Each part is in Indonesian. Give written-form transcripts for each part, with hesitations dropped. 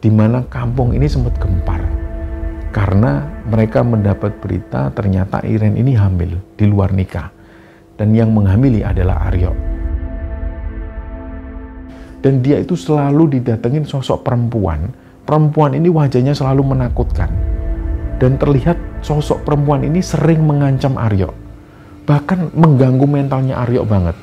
di mana kampung ini sempat gempar karena mereka mendapat berita ternyata Iren ini hamil di luar nikah, dan yang menghamili adalah Aryo. Dan dia itu selalu didatengin sosok perempuan. Perempuan ini wajahnya selalu menakutkan, dan terlihat sosok perempuan ini sering mengancam Aryo, bahkan mengganggu mentalnya Aryo banget.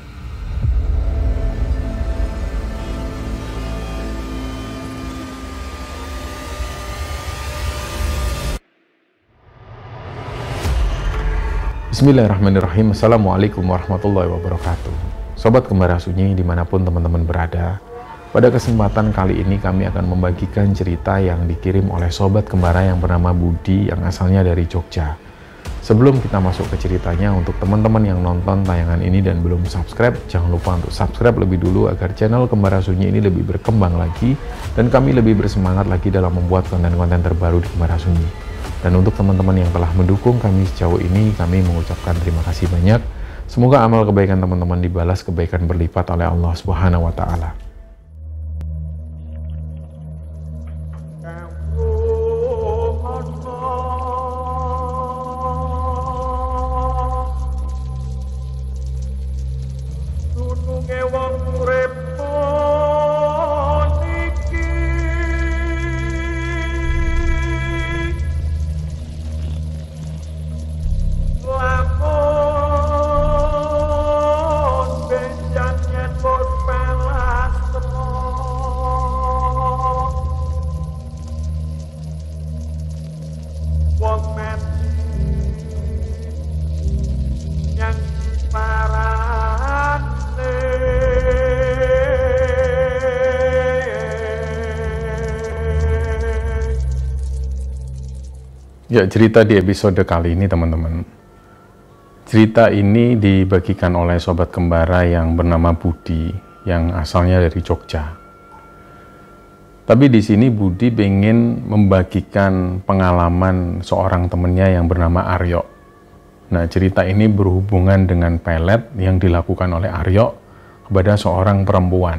Bismillahirrahmanirrahim. Assalamualaikum warahmatullahi wabarakatuh. Sobat Kembara Sunyi dimanapun teman-teman berada, pada kesempatan kali ini kami akan membagikan cerita yang dikirim oleh Sobat Kembara yang bernama Budi yang asalnya dari Jogja. Sebelum kita masuk ke ceritanya, untuk teman-teman yang nonton tayangan ini dan belum subscribe, jangan lupa untuk subscribe lebih dulu agar channel Kembara Sunyi ini lebih berkembang lagi dan kami lebih bersemangat lagi dalam membuat konten-konten terbaru di Kembara Sunyi. Dan untuk teman-teman yang telah mendukung kami sejauh ini, kami mengucapkan terima kasih banyak. Semoga amal kebaikan teman-teman dibalas kebaikan berlipat oleh Allah Subhanahu wa Ta'ala. Ya, cerita di episode kali ini teman-teman. Cerita ini dibagikan oleh Sobat Kembara yang bernama Budi, yang asalnya dari Jogja. Tapi di sini Budi pengen membagikan pengalaman seorang temannya yang bernama Aryo. Nah, cerita ini berhubungan dengan pelet yang dilakukan oleh Aryo kepada seorang perempuan.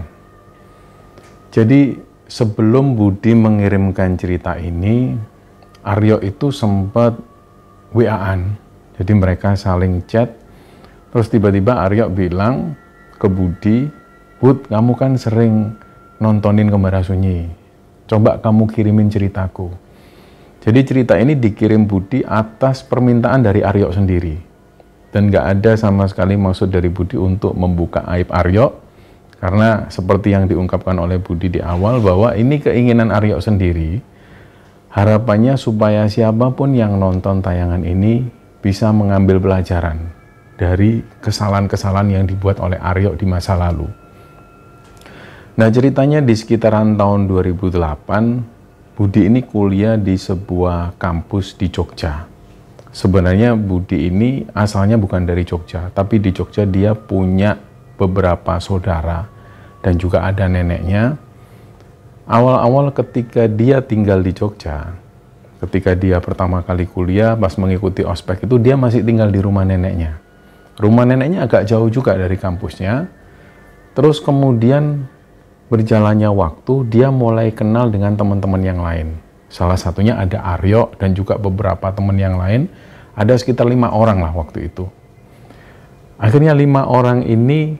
Jadi, sebelum Budi mengirimkan cerita ini, Aryo itu sempat WA-an, jadi mereka saling chat. Terus tiba-tiba Aryo bilang ke Budi, "Bud, kamu kan sering nontonin Kembara Sunyi, coba kamu kirimin ceritaku." Jadi cerita ini dikirim Budi atas permintaan dari Aryo sendiri, dan gak ada sama sekali maksud dari Budi untuk membuka aib Aryo, karena seperti yang diungkapkan oleh Budi di awal bahwa ini keinginan Aryo sendiri. Harapannya supaya siapapun yang nonton tayangan ini bisa mengambil pelajaran dari kesalahan-kesalahan yang dibuat oleh Aryo di masa lalu. Nah, ceritanya di sekitaran tahun 2008, Budi ini kuliah di sebuah kampus di Jogja. Sebenarnya Budi ini asalnya bukan dari Jogja, tapi di Jogja dia punya beberapa saudara dan juga ada neneknya. Awal-awal ketika dia tinggal di Jogja, ketika dia pertama kali kuliah, pas mengikuti ospek itu dia masih tinggal di rumah neneknya. Rumah neneknya agak jauh juga dari kampusnya. Terus kemudian berjalannya waktu, dia mulai kenal dengan teman-teman yang lain. Salah satunya ada Aryo dan juga beberapa teman yang lain. Ada sekitar 5 orang lah waktu itu. Akhirnya 5 orang ini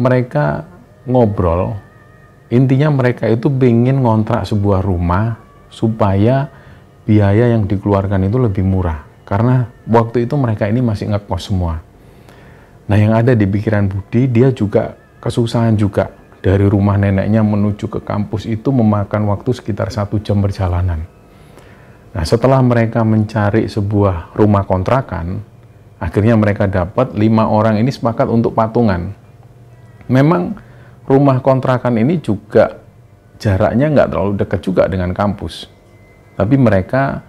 mereka ngobrol. Intinya mereka itu ingin ngontrak sebuah rumah supaya biaya yang dikeluarkan itu lebih murah. Karena waktu itu mereka ini masih ngekos semua. Nah, yang ada di pikiran Budi, dia juga kesusahan juga. Dari rumah neneknya menuju ke kampus itu memakan waktu sekitar 1 jam perjalanan. Nah, setelah mereka mencari sebuah rumah kontrakan, akhirnya mereka dapat 5 orang ini sepakat untuk patungan. Memang rumah kontrakan ini juga jaraknya nggak terlalu dekat juga dengan kampus. Tapi mereka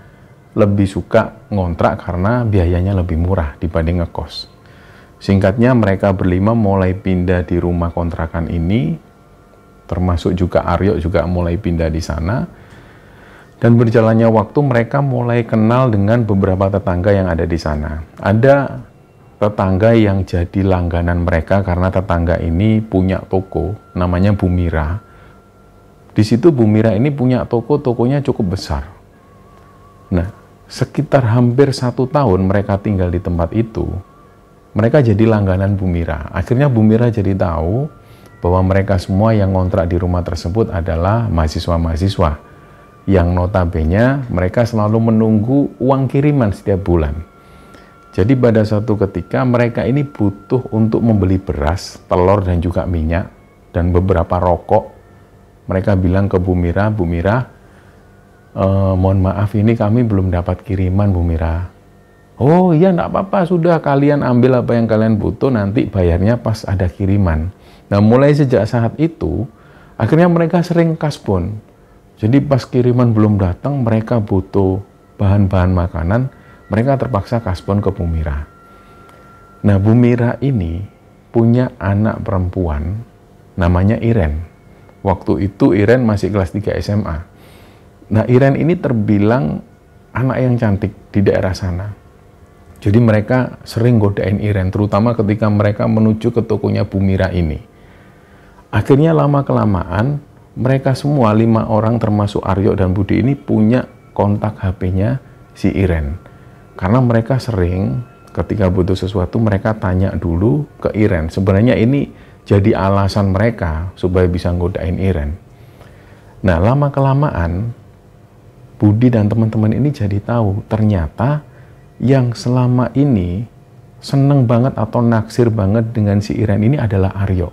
lebih suka ngontrak karena biayanya lebih murah dibanding ngekos. Singkatnya mereka berlima mulai pindah di rumah kontrakan ini, termasuk juga Aryo juga mulai pindah di sana. Dan berjalannya waktu mereka mulai kenal dengan beberapa tetangga yang ada di sana. Ada tetangga yang jadi langganan mereka karena tetangga ini punya toko namanya Bu Mira. Di situ Bu Mira ini punya toko, tokonya cukup besar. Nah, sekitar hampir 1 tahun mereka tinggal di tempat itu, mereka jadi langganan Bu Mira. Akhirnya Bu Mira jadi tahu bahwa mereka semua yang ngontrak di rumah tersebut adalah mahasiswa-mahasiswa yang notabene mereka selalu menunggu uang kiriman setiap bulan. Jadi pada suatu ketika mereka ini butuh untuk membeli beras, telur dan juga minyak dan beberapa rokok. Mereka bilang ke Bu Mira, "Bu Mira, mohon maaf ini kami belum dapat kiriman Bu Mira." "Oh iya, enggak apa-apa, sudah kalian ambil apa yang kalian butuh, nanti bayarnya pas ada kiriman." Nah, mulai sejak saat itu, akhirnya mereka sering kasbon. Jadi pas kiriman belum datang, mereka butuh bahan-bahan makanan, mereka terpaksa kasbon ke Bu Mira. Nah, Bu Mira ini punya anak perempuan, namanya Iren. Waktu itu Iren masih kelas 3 SMA. Nah, Iren ini terbilang anak yang cantik di daerah sana. Jadi mereka sering godain Iren, terutama ketika mereka menuju ke tokonya Bu Mira ini. Akhirnya lama-kelamaan, mereka semua 5 orang termasuk Aryo dan Budi ini punya kontak HP-nya si Iren. Karena mereka sering ketika butuh sesuatu, mereka tanya dulu ke Iren. Sebenarnya ini jadi alasan mereka supaya bisa ngodain Iren. Nah, lama-kelamaan Budi dan teman-teman ini jadi tahu ternyata yang selama ini seneng banget atau naksir banget dengan si Iren ini adalah Aryo.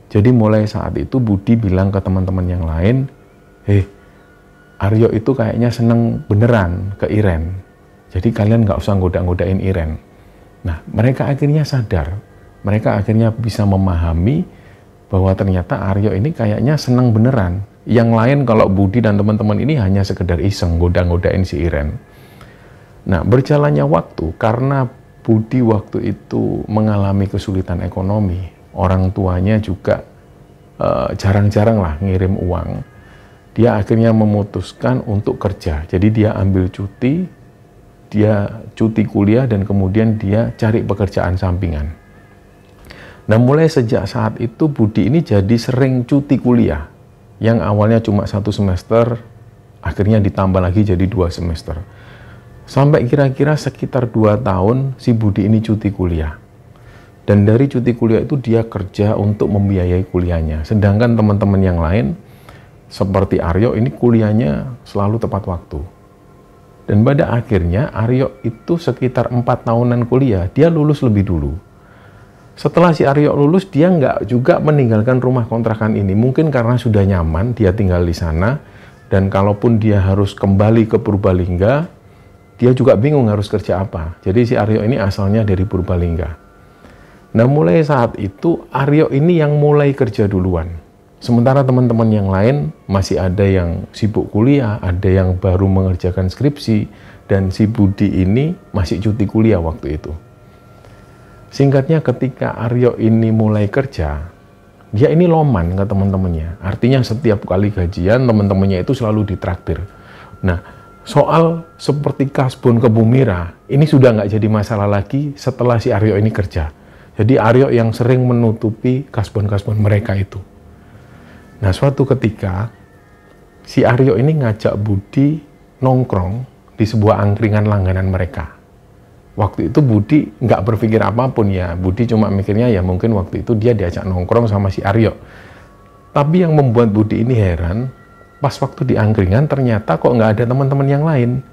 Jadi mulai saat itu Budi bilang ke teman-teman yang lain, Aryo itu kayaknya seneng beneran ke Iren. Jadi kalian nggak usah ngoda-ngodain Iren. Nah, mereka akhirnya sadar. Mereka akhirnya bisa memahami bahwa ternyata Aryo ini kayaknya senang beneran. Yang lain kalau Budi dan teman-teman ini hanya sekedar iseng goda-godain si Iren. Nah, berjalannya waktu karena Budi waktu itu mengalami kesulitan ekonomi. Orang tuanya juga jarang-jarang lah ngirim uang. Dia akhirnya memutuskan untuk kerja. Jadi dia ambil cuti, dia cuti kuliah dan kemudian dia cari pekerjaan sampingan. Nah, mulai sejak saat itu Budi ini jadi sering cuti kuliah. Yang awalnya cuma 1 semester, akhirnya ditambah lagi jadi 2 semester. Sampai kira-kira sekitar 2 tahun si Budi ini cuti kuliah. Dan dari cuti kuliah itu dia kerja untuk membiayai kuliahnya. Sedangkan teman-teman yang lain, seperti Aryo ini kuliahnya selalu tepat waktu. Dan pada akhirnya Aryo itu sekitar 4 tahunan kuliah, dia lulus lebih dulu. Setelah si Aryo lulus, dia nggak juga meninggalkan rumah kontrakan ini. Mungkin karena sudah nyaman, dia tinggal di sana. Dan kalaupun dia harus kembali ke Purbalingga, dia juga bingung harus kerja apa. Jadi si Aryo ini asalnya dari Purbalingga. Nah, mulai saat itu, Aryo ini yang mulai kerja duluan. Sementara teman-teman yang lain masih ada yang sibuk kuliah, ada yang baru mengerjakan skripsi, dan si Budi ini masih cuti kuliah waktu itu. Singkatnya, ketika Aryo ini mulai kerja, dia ini loman ke teman-temannya. Artinya setiap kali gajian, teman-temannya itu selalu ditraktir. Nah, soal seperti kasbon ke Bu Mira, ini sudah nggak jadi masalah lagi setelah si Aryo ini kerja. Jadi Aryo yang sering menutupi kasbon-kasbon mereka itu. Nah, suatu ketika, si Aryo ini ngajak Budi nongkrong di sebuah angkringan langganan mereka. Waktu itu Budi nggak berpikir apapun ya. Budi cuma mikirnya ya mungkin waktu itu dia diajak nongkrong sama si Aryo. Tapi yang membuat Budi ini heran, pas waktu di angkringan ternyata kok nggak ada teman-teman yang lain.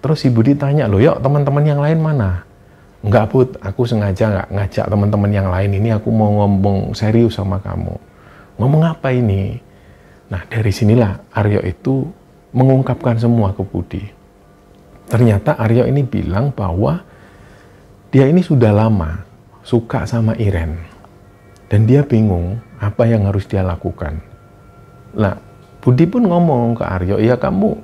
Terus si Budi tanya, "Loh yuk, teman-teman yang lain mana?" "Nggak Bud, aku sengaja nggak ngajak teman-teman yang lain ini, aku mau ngomong serius sama kamu." "Ngomong apa ini?" Nah, dari sinilah Aryo itu mengungkapkan semua ke Budi. Ternyata Aryo ini bilang bahwa dia ini sudah lama suka sama Iren. Dan dia bingung apa yang harus dia lakukan. Nah, Budi pun ngomong ke Aryo, "Ya kamu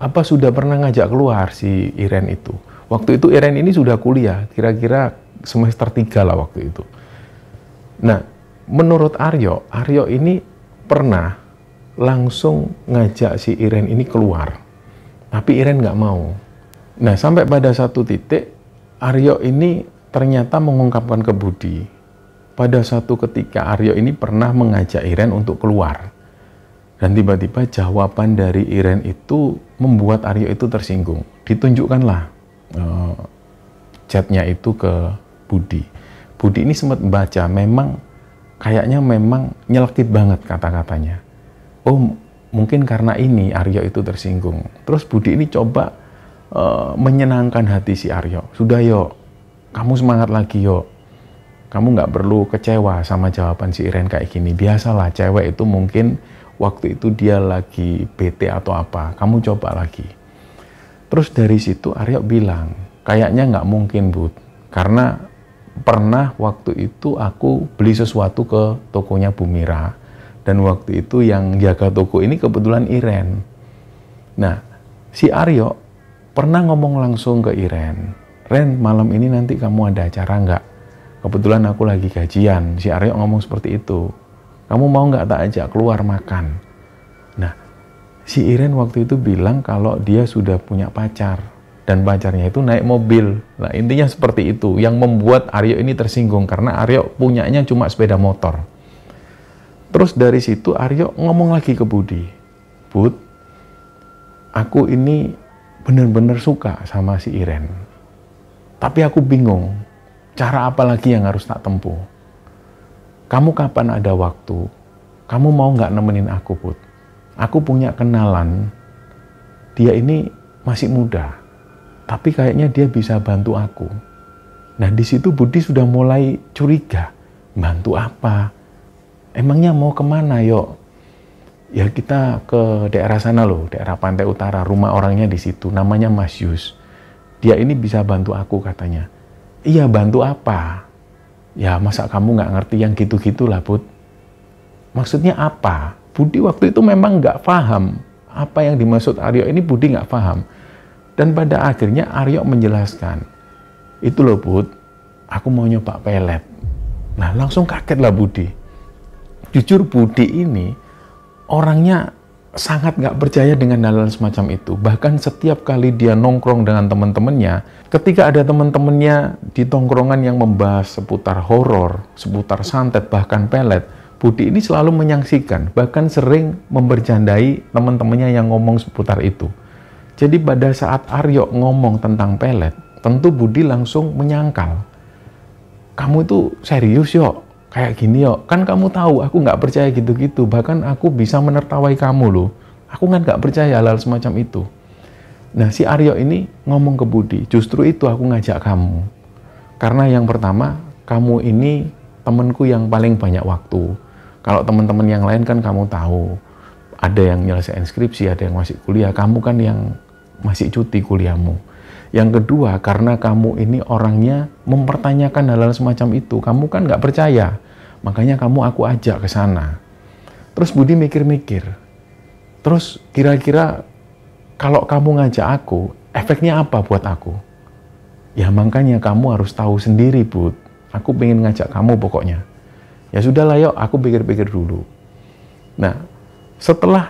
apa sudah pernah ngajak keluar si Iren itu?" Waktu itu Iren ini sudah kuliah, kira-kira semester 3 lah waktu itu. Nah, menurut Aryo ini pernah langsung ngajak si Iren ini keluar. Tapi Iren nggak mau. Nah, sampai pada satu titik, Aryo ini ternyata mengungkapkan ke Budi. Pada suatu ketika, Aryo ini pernah mengajak Iren untuk keluar. Dan tiba-tiba jawaban dari Iren itu membuat Aryo itu tersinggung. Ditunjukkanlah chatnya itu ke Budi. Budi ini sempat membaca, kayaknya memang nyelekit banget kata-katanya. Oh, mungkin karena ini Aryo itu tersinggung. Terus Budi ini coba menyenangkan hati si Aryo. Sudah yo, kamu semangat lagi yo. Kamu nggak perlu kecewa sama jawaban si Iren kayak gini. Biasalah, cewek itu mungkin waktu itu dia lagi bete atau apa. Kamu coba lagi. Terus dari situ Aryo bilang, kayaknya nggak mungkin, Bud. Karena pernah waktu itu aku beli sesuatu ke tokonya Bu Mira. Dan waktu itu yang jaga toko ini kebetulan Iren. Nah, si Aryo pernah ngomong langsung ke Iren. Ren, malam ini nanti kamu ada acara nggak? Kebetulan aku lagi gajian. Si Aryo ngomong seperti itu. Kamu mau nggak tak ajak keluar makan? Nah, si Iren waktu itu bilang kalau dia sudah punya pacar. Dan pacarnya itu naik mobil. Nah, intinya seperti itu. Yang membuat Aryo ini tersinggung. Karena Aryo punyanya cuma sepeda motor. Terus dari situ Aryo ngomong lagi ke Budi. Bud, aku ini benar-benar suka sama si Iren. Tapi aku bingung. Cara apa lagi yang harus tak tempuh? Kamu kapan ada waktu? Kamu mau nggak nemenin aku, Bud? Aku punya kenalan. Dia ini masih muda. Tapi kayaknya dia bisa bantu aku. Nah, di situ Budi sudah mulai curiga. Bantu apa? Emangnya mau kemana, yuk? Ya kita ke daerah sana loh, daerah Pantai Utara. Rumah orangnya di situ, namanya Mas Yus. Dia ini bisa bantu aku katanya. Iya, bantu apa? Ya, masa kamu nggak ngerti yang gitu-gitulah, Bud? Maksudnya apa? Budi waktu itu memang nggak paham. Apa yang dimaksud Aryo ini Budi nggak paham. Dan pada akhirnya Aryo menjelaskan. Itu loh, Bud, aku mau nyoba pelet. Nah, langsung kagetlah Budi. Jujur Budi ini orangnya sangat nggak percaya dengan hal-hal semacam itu. Bahkan setiap kali dia nongkrong dengan teman-temannya, ketika ada teman-temannya di tongkrongan yang membahas seputar horor, seputar santet, bahkan pelet, Budi ini selalu menyaksikan, bahkan sering membercandai teman-temannya yang ngomong seputar itu. Jadi pada saat Aryo ngomong tentang pelet, tentu Budi langsung menyangkal. Kamu itu serius, yo? Kayak gini, yo, kan kamu tahu aku nggak percaya gitu-gitu, bahkan aku bisa menertawai kamu loh. Aku kan nggak percaya hal-hal semacam itu. Nah, si Aryo ini ngomong ke Budi, justru itu aku ngajak kamu. Karena yang pertama, kamu ini temanku yang paling banyak waktu. Kalau teman-teman yang lain kan kamu tahu, ada yang nyelesain skripsi, ada yang masih kuliah, kamu kan yang masih cuti kuliahmu. Yang kedua, karena kamu ini orangnya mempertanyakan hal-hal semacam itu, kamu kan nggak percaya. Makanya aku ajak ke sana. Terus Budi mikir-mikir. Terus kira-kira kalau kamu ngajak aku, efeknya apa buat aku? Ya makanya kamu harus tahu sendiri, Bud. Aku pengen ngajak kamu pokoknya. Ya sudahlah, yuk, aku pikir-pikir dulu. Nah, setelah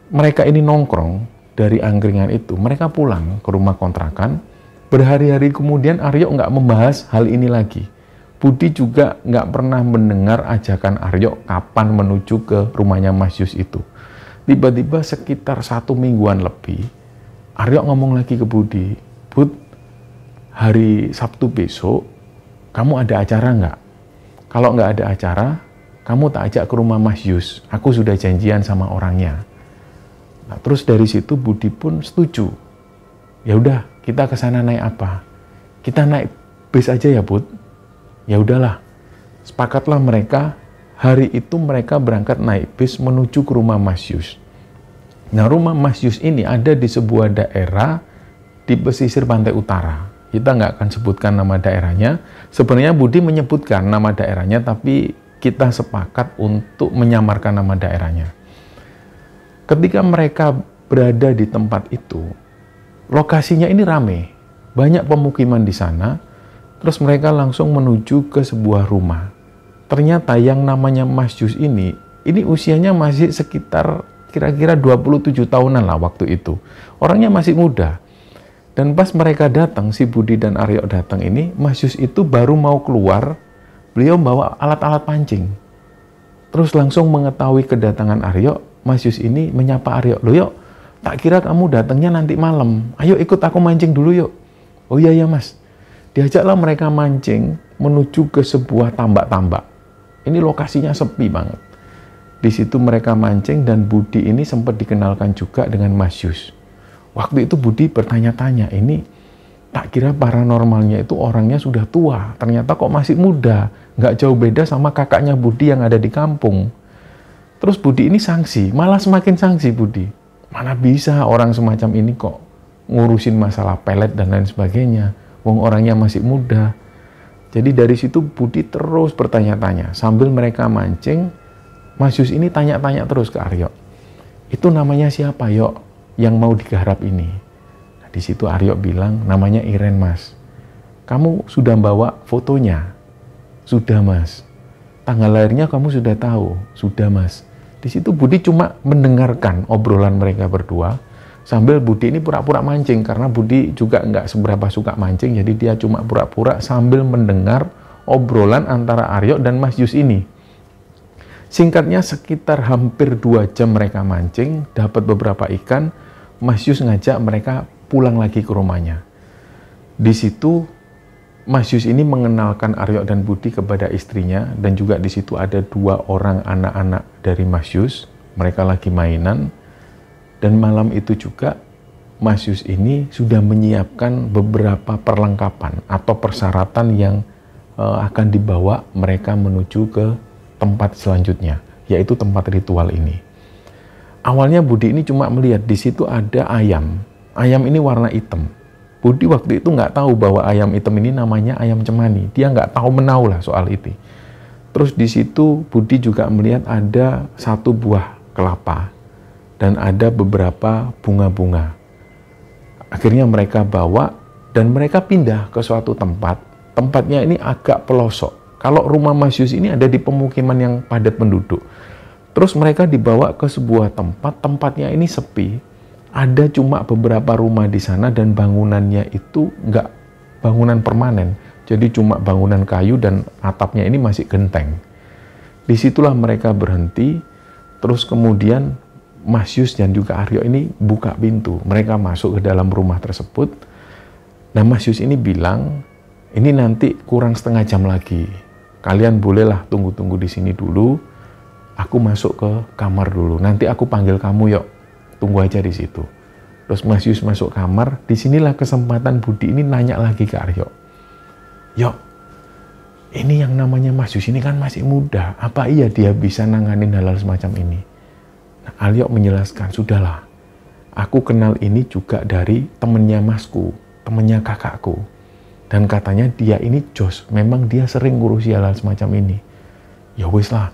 mereka ini nongkrong dari angkringan itu, mereka pulang ke rumah kontrakan. Berhari-hari kemudian Aryo nggak membahas hal ini lagi. Budi juga nggak pernah mendengar ajakan Aryo kapan menuju ke rumahnya Mas Yus itu. Tiba-tiba sekitar 1 mingguan lebih, Aryo ngomong lagi ke Budi, Bud, hari Sabtu besok, kamu ada acara nggak? Kalau nggak ada acara, kamu tak ajak ke rumah Mas Yus. Aku sudah janjian sama orangnya. Nah, terus dari situ Budi pun setuju. Ya udah, kita ke sana naik apa? Kita naik bis aja ya, Bud. Ya udahlah, sepakatlah mereka. Hari itu mereka berangkat naik bis menuju ke rumah Mas Yus. Nah, rumah Mas Yus ini ada di sebuah daerah di pesisir pantai utara. Kita nggak akan sebutkan nama daerahnya. Sebenarnya Budi menyebutkan nama daerahnya, tapi kita sepakat untuk menyamarkan nama daerahnya. Ketika mereka berada di tempat itu, lokasinya ini ramai. Banyak pemukiman di sana. Terus mereka langsung menuju ke sebuah rumah. Ternyata yang namanya Mas Yus ini usianya masih sekitar kira-kira 27 tahunan lah waktu itu. Orangnya masih muda. Dan pas mereka datang, si Budi dan Aryo datang ini, Mas Yus itu baru mau keluar, beliau bawa alat-alat pancing. Terus langsung mengetahui kedatangan Aryo, Mas Yus ini menyapa Aryo, "Loh yuk, tak kira kamu datangnya nanti malam. Ayo ikut aku mancing dulu yuk." "Oh iya ya Mas." Diajaklah mereka mancing menuju ke sebuah tambak-tambak. Ini lokasinya sepi banget. Di situ mereka mancing dan Budi ini sempat dikenalkan juga dengan Mas Yus. Waktu itu Budi bertanya-tanya, ini tak kira paranormalnya itu orangnya sudah tua, ternyata kok masih muda, nggak jauh beda sama kakaknya Budi yang ada di kampung. Terus Budi ini sangsi, malah semakin sangsi Budi. Mana bisa orang semacam ini kok ngurusin masalah pelet dan lain sebagainya, wong orangnya masih muda. Jadi dari situ Budi terus bertanya-tanya, sambil mereka mancing, Mas Yus ini tanya-tanya terus ke Aryo. "Itu namanya siapa, Yok, yang mau digarap ini?" Nah, di situ Aryo bilang, "Namanya Iren, Mas." "Kamu sudah bawa fotonya?" "Sudah, Mas." "Tanggal lahirnya kamu sudah tahu?" "Sudah, Mas." Di situ Budi cuma mendengarkan obrolan mereka berdua, sambil Budi ini pura-pura mancing, karena Budi juga nggak seberapa suka mancing, jadi dia cuma pura-pura sambil mendengar obrolan antara Aryo dan Mas Yus ini. Singkatnya sekitar hampir 2 jam mereka mancing, dapat beberapa ikan, Mas Yus ngajak mereka pulang lagi ke rumahnya. Di situ Mas Yus ini mengenalkan Aryo dan Budi kepada istrinya, dan juga di situ ada 2 orang anak-anak dari Mas Yus. Mereka lagi mainan, dan malam itu juga Mas Yus ini sudah menyiapkan beberapa perlengkapan atau persyaratan yang akan dibawa mereka menuju ke tempat selanjutnya, yaitu tempat ritual ini. Awalnya Budi ini cuma melihat di situ ada ayam. Ayam ini warna hitam. Budi waktu itu nggak tahu bahwa ayam hitam ini namanya ayam cemani. Dia nggak tahu menau lah soal itu. Terus di situ Budi juga melihat ada 1 buah kelapa dan ada beberapa bunga-bunga. Akhirnya mereka bawa dan mereka pindah ke suatu tempat. Tempatnya ini agak pelosok. Kalau rumah Mas Yus ini ada di pemukiman yang padat penduduk. Terus mereka dibawa ke sebuah tempat. Tempatnya ini sepi. Ada cuma beberapa rumah di sana dan bangunannya itu nggak bangunan permanen. Jadi cuma bangunan kayu dan atapnya ini masih genteng. Disitulah mereka berhenti. Terus kemudian Mas Yus dan juga Aryo ini buka pintu. Mereka masuk ke dalam rumah tersebut. Nah, Mas Yus ini bilang, "Ini nanti kurang setengah jam lagi. Kalian bolehlah tunggu-tunggu di sini dulu. Aku masuk ke kamar dulu. Nanti aku panggil kamu, Yok. Tunggu aja di situ." Terus Mas Yus masuk kamar. Disinilah kesempatan Budi ini nanya lagi ke Aryo. "Yok, ini yang namanya Mas Yus ini kan masih muda. Apa iya dia bisa nanganin hal-hal semacam ini?" Nah, Aryo menjelaskan, "Sudahlah. Aku kenal ini juga dari temennya Masku, temennya kakakku. Dan katanya dia ini jos. Memang dia sering ngurusi hal-hal semacam ini." "Ya wis lah.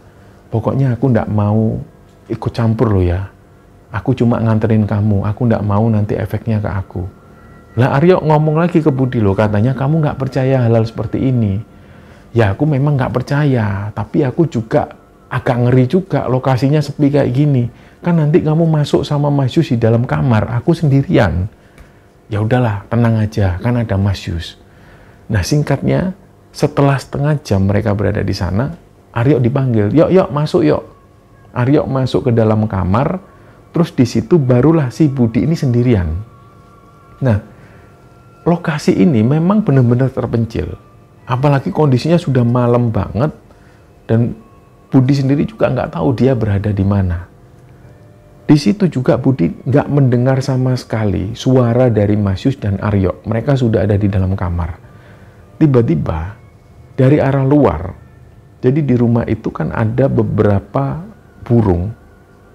Pokoknya aku ndak mau ikut campur loh ya. Aku cuma nganterin kamu, aku nggak mau nanti efeknya ke aku." Lah Aryo ngomong lagi ke Budi loh, katanya kamu nggak percaya hal-hal seperti ini. "Ya aku memang nggak percaya, tapi aku juga agak ngeri juga lokasinya sepi kayak gini. Kan nanti kamu masuk sama Mas Yus di dalam kamar, aku sendirian." "Ya udahlah, tenang aja, kan ada Mas Yus." Nah singkatnya, setelah setengah jam mereka berada di sana, Aryo dipanggil, "Yok, masuk yuk." Aryo masuk ke dalam kamar. Terus di situ barulah si Budi ini sendirian. Nah, lokasi ini memang benar-benar terpencil. Apalagi kondisinya sudah malam banget dan Budi sendiri juga nggak tahu dia berada di mana. Di situ juga Budi nggak mendengar sama sekali suara dari Mas Yus dan Aryo. Mereka sudah ada di dalam kamar. Tiba-tiba dari arah luar, jadi di rumah itu kan ada beberapa burung.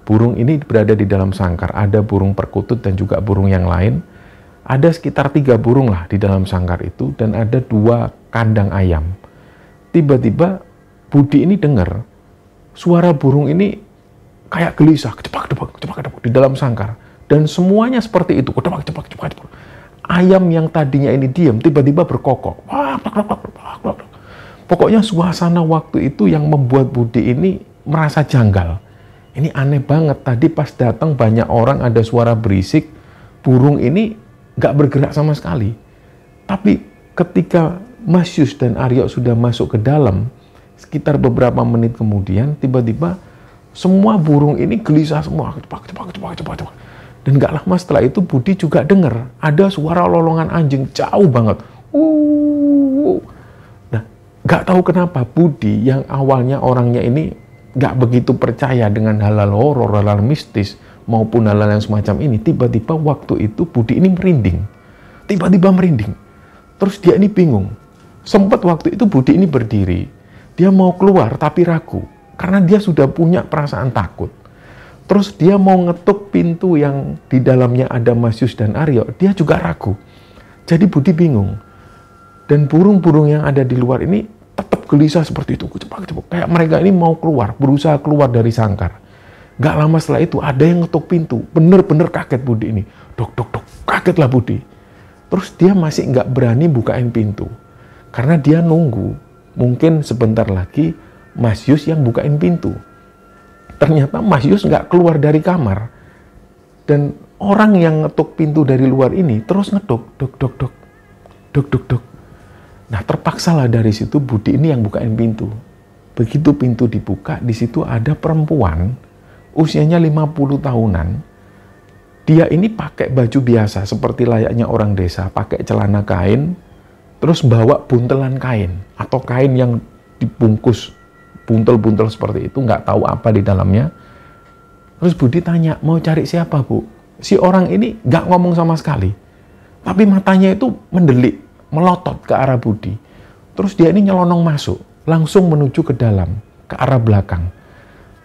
Burung ini berada di dalam sangkar. Ada burung perkutut dan juga burung yang lain. Ada sekitar 3 burung lah di dalam sangkar itu. Dan ada 2 kandang ayam. Tiba-tiba Budi ini dengar suara burung ini kayak gelisah. Kedepak-kedepak di dalam sangkar. Dan semuanya seperti itu. Kedepak-kedepak. Ayam yang tadinya ini diam tiba-tiba berkokok. Pokoknya suasana waktu itu yang membuat Budi ini merasa janggal. Ini aneh banget, tadi pas datang banyak orang ada suara berisik, burung ini nggak bergerak sama sekali. Tapi ketika Mas Yus dan Aryo sudah masuk ke dalam, sekitar beberapa menit kemudian, tiba-tiba Semua burung ini gelisah semua, cepat. Dan gak lama setelah itu Budi juga dengar ada suara lolongan anjing jauh banget. Nah, gak tahu kenapa Budi yang awalnya orangnya ini gak begitu percaya dengan hal-hal horor, hal-hal mistis, maupun hal-hal yang semacam ini, tiba-tiba waktu itu Budi ini merinding. Tiba-tiba merinding. Terus dia ini bingung. Sempat waktu itu Budi ini berdiri. Dia mau keluar tapi ragu. Karena dia sudah punya perasaan takut. Terus dia mau ngetuk pintu yang di dalamnya ada Mas Yus dan Aryo. Dia juga ragu. Jadi Budi bingung. Dan burung-burung yang ada di luar ini tetap gelisah seperti itu. Cepat. Kayak mereka ini mau keluar. Berusaha keluar dari sangkar. Gak lama setelah itu ada yang ngetuk pintu. Bener-bener kaget Budi ini. Dok. Kagetlah Budi. Terus dia masih nggak berani bukain pintu. Karena dia nunggu. Mungkin sebentar lagi Mas Yus yang bukain pintu. Ternyata Mas Yus nggak keluar dari kamar. Dan orang yang ngetuk pintu dari luar ini terus ngedok. Dok. Nah terpaksalah dari situ Budi ini yang bukain pintu. Begitu pintu dibuka, di situ ada perempuan usianya 50 tahunan. Dia ini pakai baju biasa seperti layaknya orang desa, pakai celana kain, terus bawa buntelan kain atau kain yang dibungkus buntel-buntel seperti itu, nggak tahu apa di dalamnya. Terus Budi tanya, mau cari siapa Bu? Si orang ini nggak ngomong sama sekali, tapi matanya itu mendelik, melotot ke arah Budi. Terus dia ini nyelonong masuk, langsung menuju ke dalam, ke arah belakang.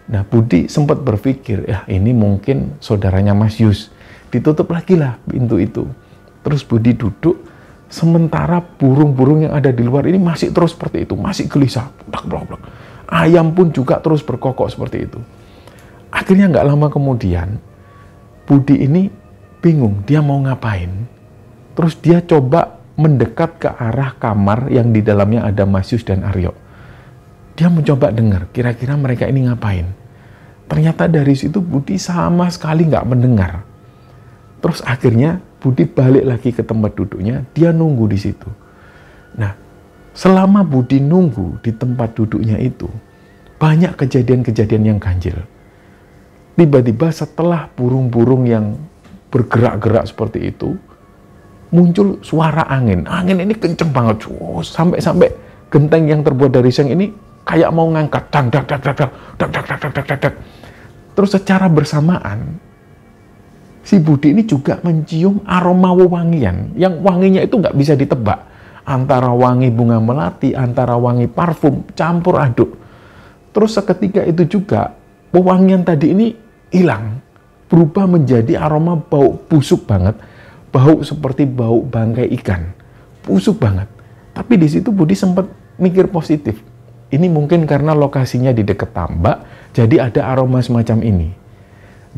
Nah Budi sempat berpikir, ya ini mungkin saudaranya Mas Yus. Ditutup lagi lah pintu itu. Terus Budi duduk, sementara burung-burung yang ada di luar ini masih terus seperti itu, masih gelisah. Blak. Ayam pun juga terus berkokok seperti itu. Akhirnya nggak lama kemudian, Budi ini bingung, dia mau ngapain. Terus dia coba mendekat ke arah kamar yang di dalamnya ada Mas Yus dan Aryo. Dia mencoba dengar, kira-kira mereka ini ngapain. Ternyata dari situ Budi sama sekali nggak mendengar. Terus akhirnya Budi balik lagi ke tempat duduknya, dia nunggu di situ. Nah, selama Budi nunggu di tempat duduknya itu, banyak kejadian-kejadian yang ganjil. Tiba-tiba setelah burung-burung yang bergerak-gerak seperti itu, muncul suara angin. Angin ini kenceng banget, sampai-sampai genteng yang terbuat dari seng ini kayak mau ngangkat. Dak. Terus secara bersamaan, si Budi ini juga mencium aroma wewangian, yang wanginya itu nggak bisa ditebak. Antara wangi bunga melati, antara wangi parfum, campur aduk. Terus seketika itu juga, wewangian tadi ini hilang. Berubah menjadi aroma bau busuk banget. Bau seperti bau bangkai ikan. Busuk banget. Tapi di situ Budi sempat mikir positif. Ini mungkin karena lokasinya di dekat tambak, jadi ada aroma semacam ini.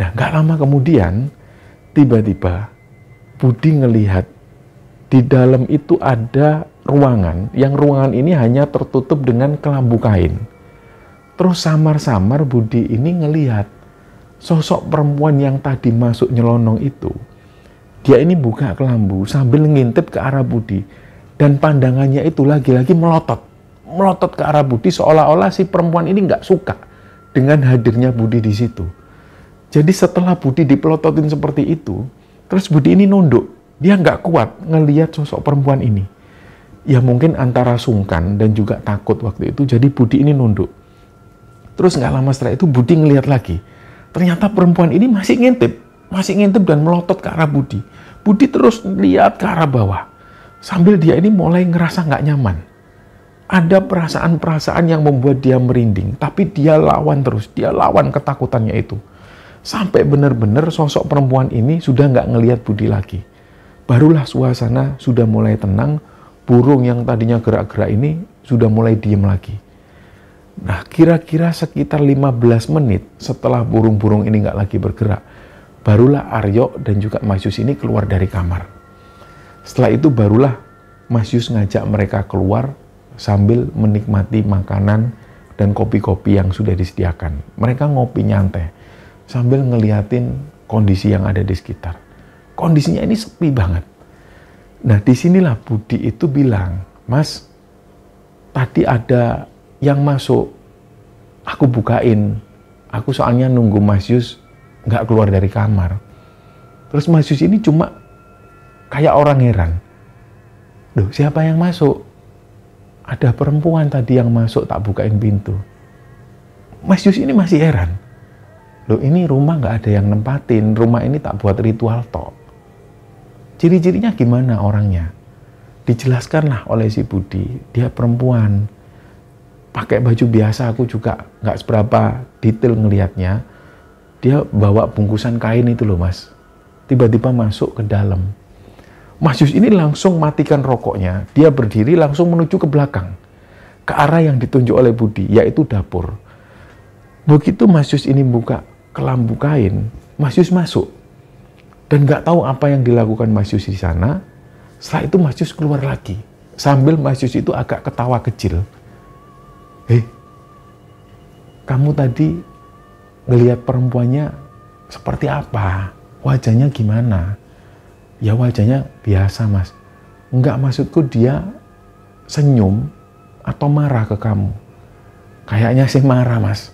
Nah, gak lama kemudian, tiba-tiba Budi ngelihat di dalam itu ada ruangan, yang ruangan ini hanya tertutup dengan kelambu kain. Terus samar-samar Budi ini ngelihat sosok perempuan yang tadi masuk nyelonong itu. Dia ini buka kelambu sambil ngintip ke arah Budi. Dan pandangannya itu lagi-lagi melotot ke arah Budi, seolah-olah si perempuan ini nggak suka dengan hadirnya Budi di situ. Jadi setelah Budi dipelototin seperti itu, terus Budi ini nunduk. Dia nggak kuat ngelihat sosok perempuan ini. Ya mungkin antara sungkan dan juga takut waktu itu, jadi Budi ini nunduk. Terus nggak lama setelah itu Budi ngelihat lagi. Ternyata perempuan ini masih ngintip dan melotot ke arah Budi. Budi terus lihat ke arah bawah. Sambil dia ini mulai ngerasa nggak nyaman. Ada perasaan-perasaan yang membuat dia merinding, tapi dia lawan terus, dia lawan ketakutannya itu. Sampai benar-benar sosok perempuan ini sudah nggak ngelihat Budi lagi. Barulah suasana sudah mulai tenang, burung yang tadinya gerak-gerak ini sudah mulai diem lagi. Nah, kira-kira sekitar 15 menit setelah burung-burung ini nggak lagi bergerak, barulah Aryo dan juga Mas Yus ini keluar dari kamar. Setelah itu barulah Mas Yus ngajak mereka keluar sambil menikmati makanan dan kopi-kopi yang sudah disediakan. Mereka ngopi nyantai sambil ngeliatin kondisi yang ada di sekitar. Kondisinya ini sepi banget. Nah, disinilah Budi itu bilang, Mas, tadi ada yang masuk, aku bukain Aku soalnya nunggu Mas Yus nggak keluar dari kamar. Terus Mas Yus ini cuma kayak orang heran. Duh, siapa yang masuk? Ada perempuan tadi yang masuk, tak bukain pintu. Mas Yus ini masih heran. Loh, ini rumah nggak ada yang nempatin. Rumah ini tak buat ritual tok. Ciri-cirinya gimana orangnya? Dijelaskanlah oleh si Budi. Dia perempuan. Pakai baju biasa, aku juga nggak seberapa detail ngelihatnya. Dia bawa bungkusan kain itu loh, Mas. Tiba-tiba masuk ke dalam. Mas Yus ini langsung matikan rokoknya. Dia berdiri langsung menuju ke belakang. Ke arah yang ditunjuk oleh Budi, yaitu dapur. Begitu Mas Yus ini buka kelambu kain, Mas Yus masuk. Dan nggak tahu apa yang dilakukan Mas Yus di sana. Setelah itu Mas Yus keluar lagi. Sambil Mas Yus itu agak ketawa kecil. Kamu tadi ngelihat perempuannya seperti apa? Wajahnya gimana? Ya wajahnya biasa, Mas. Enggak, maksudku dia senyum atau marah ke kamu. Kayaknya sih marah, Mas.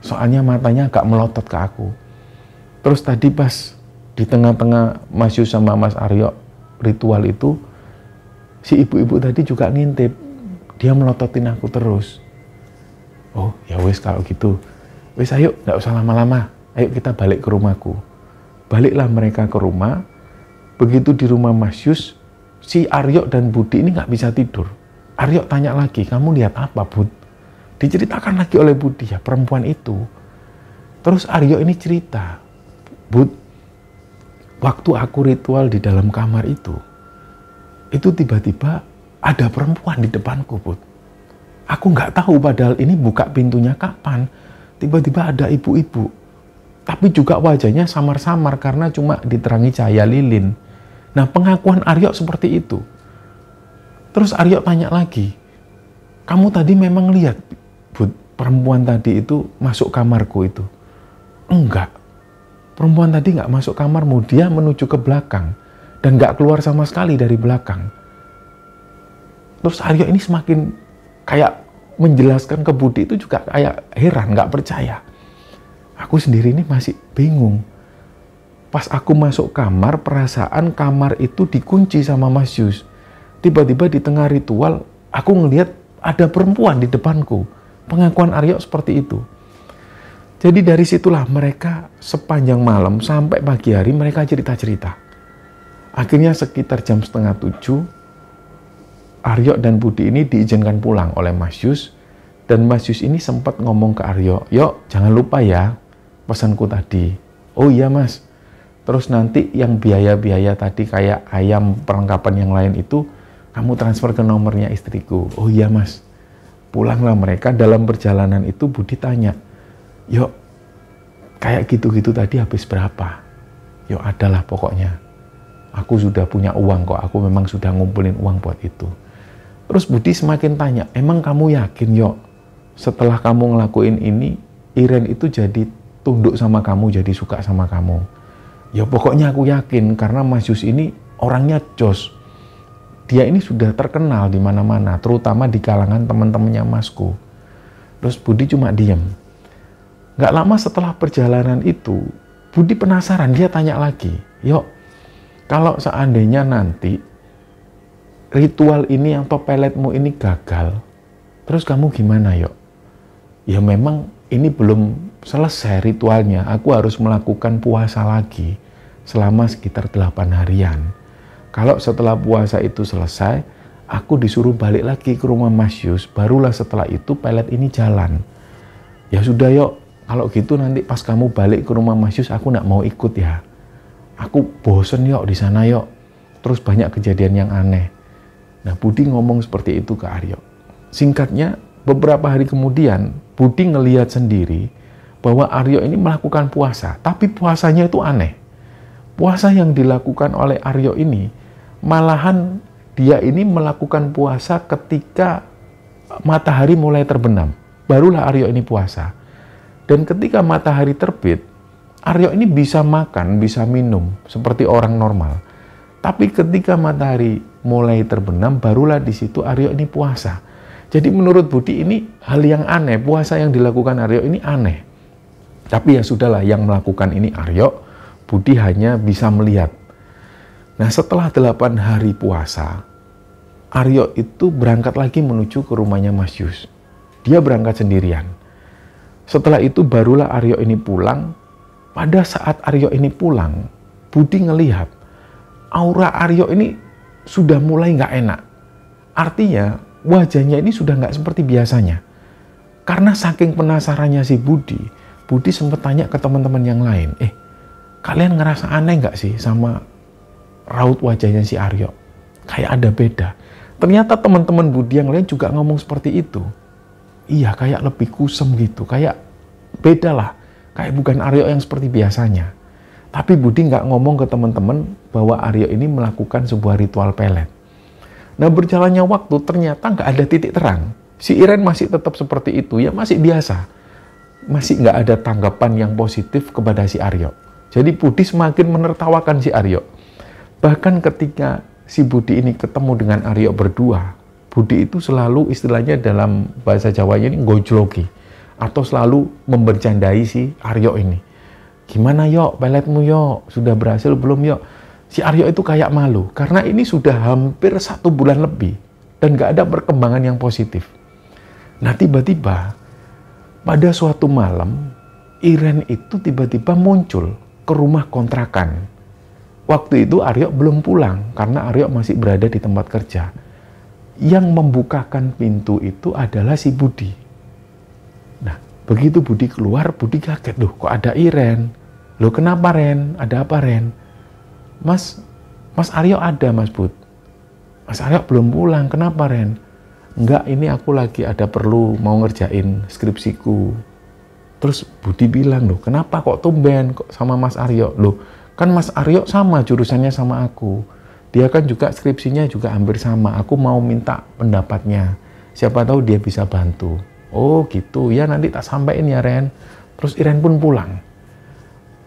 Soalnya matanya agak melotot ke aku. Terus tadi pas di tengah-tengah Mas Yus sama Mas Aryo ritual itu, si ibu-ibu tadi juga ngintip. Dia melototin aku terus. Oh, ya wes kalau gitu. Wes ayo, nggak usah lama-lama. Ayo kita balik ke rumahku. Baliklah mereka ke rumah. Begitu di rumah Mas Yus, si Aryo dan Budi ini nggak bisa tidur. Aryo tanya lagi, kamu lihat apa, Bud? Diceritakan lagi oleh Budi, ya perempuan itu. Terus Aryo ini cerita, Bud, waktu aku ritual di dalam kamar itu tiba-tiba ada perempuan di depanku, Bud. Aku nggak tahu padahal ini buka pintunya kapan. Tiba-tiba ada ibu-ibu. Tapi juga wajahnya samar-samar karena cuma diterangi cahaya lilin. Nah, pengakuan Aryo seperti itu. Terus Aryo tanya lagi, kamu tadi memang lihat, Bud, perempuan tadi itu masuk kamarku itu? Enggak. Perempuan tadi nggak masuk kamarmu, dia menuju ke belakang. Dan nggak keluar sama sekali dari belakang. Terus Aryo ini semakin kayak menjelaskan ke Budi itu juga kayak heran, nggak percaya. Aku sendiri ini masih bingung. Pas aku masuk kamar, perasaan kamar itu dikunci sama Mas Yus. Tiba-tiba di tengah ritual, aku ngelihat ada perempuan di depanku. Pengakuan Aryo seperti itu. Jadi dari situlah mereka sepanjang malam sampai pagi hari mereka cerita-cerita. Akhirnya sekitar jam 6:30, Aryo dan Budi ini diizinkan pulang oleh Mas Yus. Dan Mas Yus ini sempat ngomong ke Aryo, yuk jangan lupa ya pesanku tadi. Oh iya, Mas. Terus nanti yang biaya-biaya tadi kayak ayam, perlengkapan yang lain itu kamu transfer ke nomornya istriku. Oh iya, Mas. Pulanglah mereka. Dalam perjalanan itu Budi tanya, yuk kayak gitu-gitu tadi habis berapa? Yuk adalah pokoknya. Aku sudah punya uang kok. Aku memang sudah ngumpulin uang buat itu. Terus Budi semakin tanya, emang kamu yakin, Yok, setelah kamu ngelakuin ini, Iren itu jadi tunduk sama kamu, jadi suka sama kamu? Ya pokoknya aku yakin, karena Mas Yus ini orangnya jos. Dia ini sudah terkenal di mana-mana, terutama di kalangan teman-temannya Masku. Terus Budi cuma diem. Nggak lama setelah perjalanan itu, Budi penasaran, dia tanya lagi, Yok, kalau seandainya nanti ritual ini atau peletmu ini gagal, terus kamu gimana, Yok? Ya memang ini belum selesai ritualnya, aku harus melakukan puasa lagi selama sekitar 8 harian. Kalau setelah puasa itu selesai, aku disuruh balik lagi ke rumah Mas Yus, barulah setelah itu pelet ini jalan. Ya sudah, Yok, kalau gitu nanti pas kamu balik ke rumah Mas Yus, aku nggak mau ikut ya. Aku bosen, Yok, di sana, Yok. Terus banyak kejadian yang aneh. Nah, Budi ngomong seperti itu ke Aryo. Singkatnya, beberapa hari kemudian, Budi ngelihat sendiri bahwa Aryo ini melakukan puasa. Tapi puasanya itu aneh. Puasa yang dilakukan oleh Aryo ini, malahan dia ini melakukan puasa ketika matahari mulai terbenam. Barulah Aryo ini puasa. Dan ketika matahari terbit, Aryo ini bisa makan, bisa minum, seperti orang normal. Tapi ketika matahari mulai terbenam, barulah di situ Aryo ini puasa. Jadi menurut Budi ini hal yang aneh, puasa yang dilakukan Aryo ini aneh. Tapi ya sudahlah, yang melakukan ini Aryo, Budi hanya bisa melihat. Nah setelah 8 hari puasa, Aryo itu berangkat lagi menuju ke rumahnya Mas Yus. Dia berangkat sendirian. Setelah itu barulah Aryo ini pulang. Pada saat Aryo ini pulang, Budi ngelihat aura Aryo ini sudah mulai nggak enak. Artinya wajahnya ini sudah nggak seperti biasanya. Karena saking penasarannya si Budi sempat tanya ke teman-teman yang lain, kalian ngerasa aneh nggak sih sama raut wajahnya si Aryo? Kayak ada beda. Ternyata teman-teman Budi yang lain juga ngomong seperti itu. Iya, kayak lebih kusem gitu, kayak beda lah. Kayak bukan Aryo yang seperti biasanya. Tapi Budi nggak ngomong ke teman-teman bahwa Aryo ini melakukan sebuah ritual pelet. Nah berjalannya waktu ternyata nggak ada titik terang. Si Iren masih tetap seperti itu, ya masih biasa. Masih nggak ada tanggapan yang positif kepada si Aryo. Jadi Budi semakin menertawakan si Aryo. Bahkan ketika si Budi ini ketemu dengan Aryo berdua, Budi itu selalu istilahnya dalam bahasa Jawanya ini gojlogi. Atau selalu membercandai si Aryo ini. Gimana Yok, peletmu Yok? Sudah berhasil belum Yok? Si Aryo itu kayak malu. Karena ini sudah hampir 1 bulan lebih. Dan nggak ada perkembangan yang positif. Nah tiba-tiba pada suatu malam, Iren itu tiba-tiba muncul ke rumah kontrakan. Waktu itu Aryo belum pulang karena Aryo masih berada di tempat kerja. Yang membukakan pintu itu adalah si Budi. Nah, begitu Budi keluar, Budi kaget. Loh, kok ada Iren? Loh, kenapa Ren? Ada apa Ren? Mas Aryo ada Mas Bud. Mas Aryo belum pulang, kenapa Ren? Enggak, ini aku lagi ada perlu mau ngerjain skripsiku. Terus Budi bilang, loh kenapa kok tumben kok sama Mas Aryo? Loh kan Mas Aryo sama jurusannya sama aku. Dia kan juga skripsinya juga hampir sama. Aku mau minta pendapatnya. Siapa tahu dia bisa bantu. Oh gitu, ya nanti tak sampein ya Ren. Terus Iren pun pulang.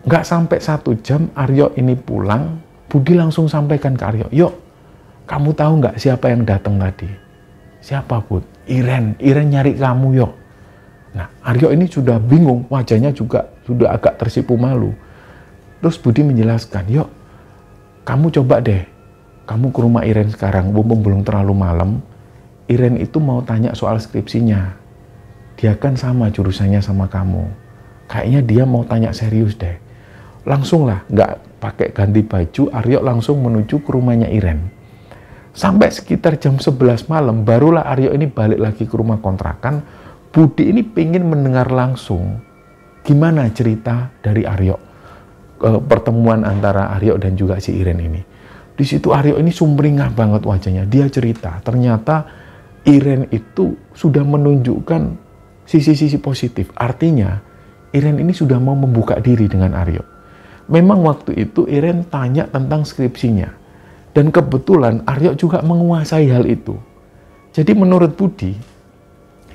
Nggak sampai 1 jam Aryo ini pulang, Budi langsung sampaikan ke Aryo, yuk kamu tahu nggak siapa yang datang tadi? Siapa Bud? Iren nyari kamu Yok. Nah Aryo ini sudah bingung, wajahnya juga sudah agak tersipu malu. Terus Budi menjelaskan, Yok kamu coba deh, kamu ke rumah Iren sekarang, mumpung belum terlalu malam. Iren itu mau tanya soal skripsinya. Dia kan sama jurusannya sama kamu. Kayaknya dia mau tanya serius deh. Langsung lah, nggak pakai ganti baju, Aryo langsung menuju ke rumahnya Iren. Sampai sekitar jam 11 malam, barulah Aryo ini balik lagi ke rumah kontrakan. Budi ini pengen mendengar langsung gimana cerita dari Aryo. Pertemuan antara Aryo dan juga si Iren ini. Di situ Aryo ini sumringah banget wajahnya. Dia cerita, ternyata Iren itu sudah menunjukkan sisi-sisi positif. Artinya, Iren ini sudah mau membuka diri dengan Aryo. Memang waktu itu Iren tanya tentang skripsinya. Dan kebetulan Aryo juga menguasai hal itu. Jadi menurut Budi,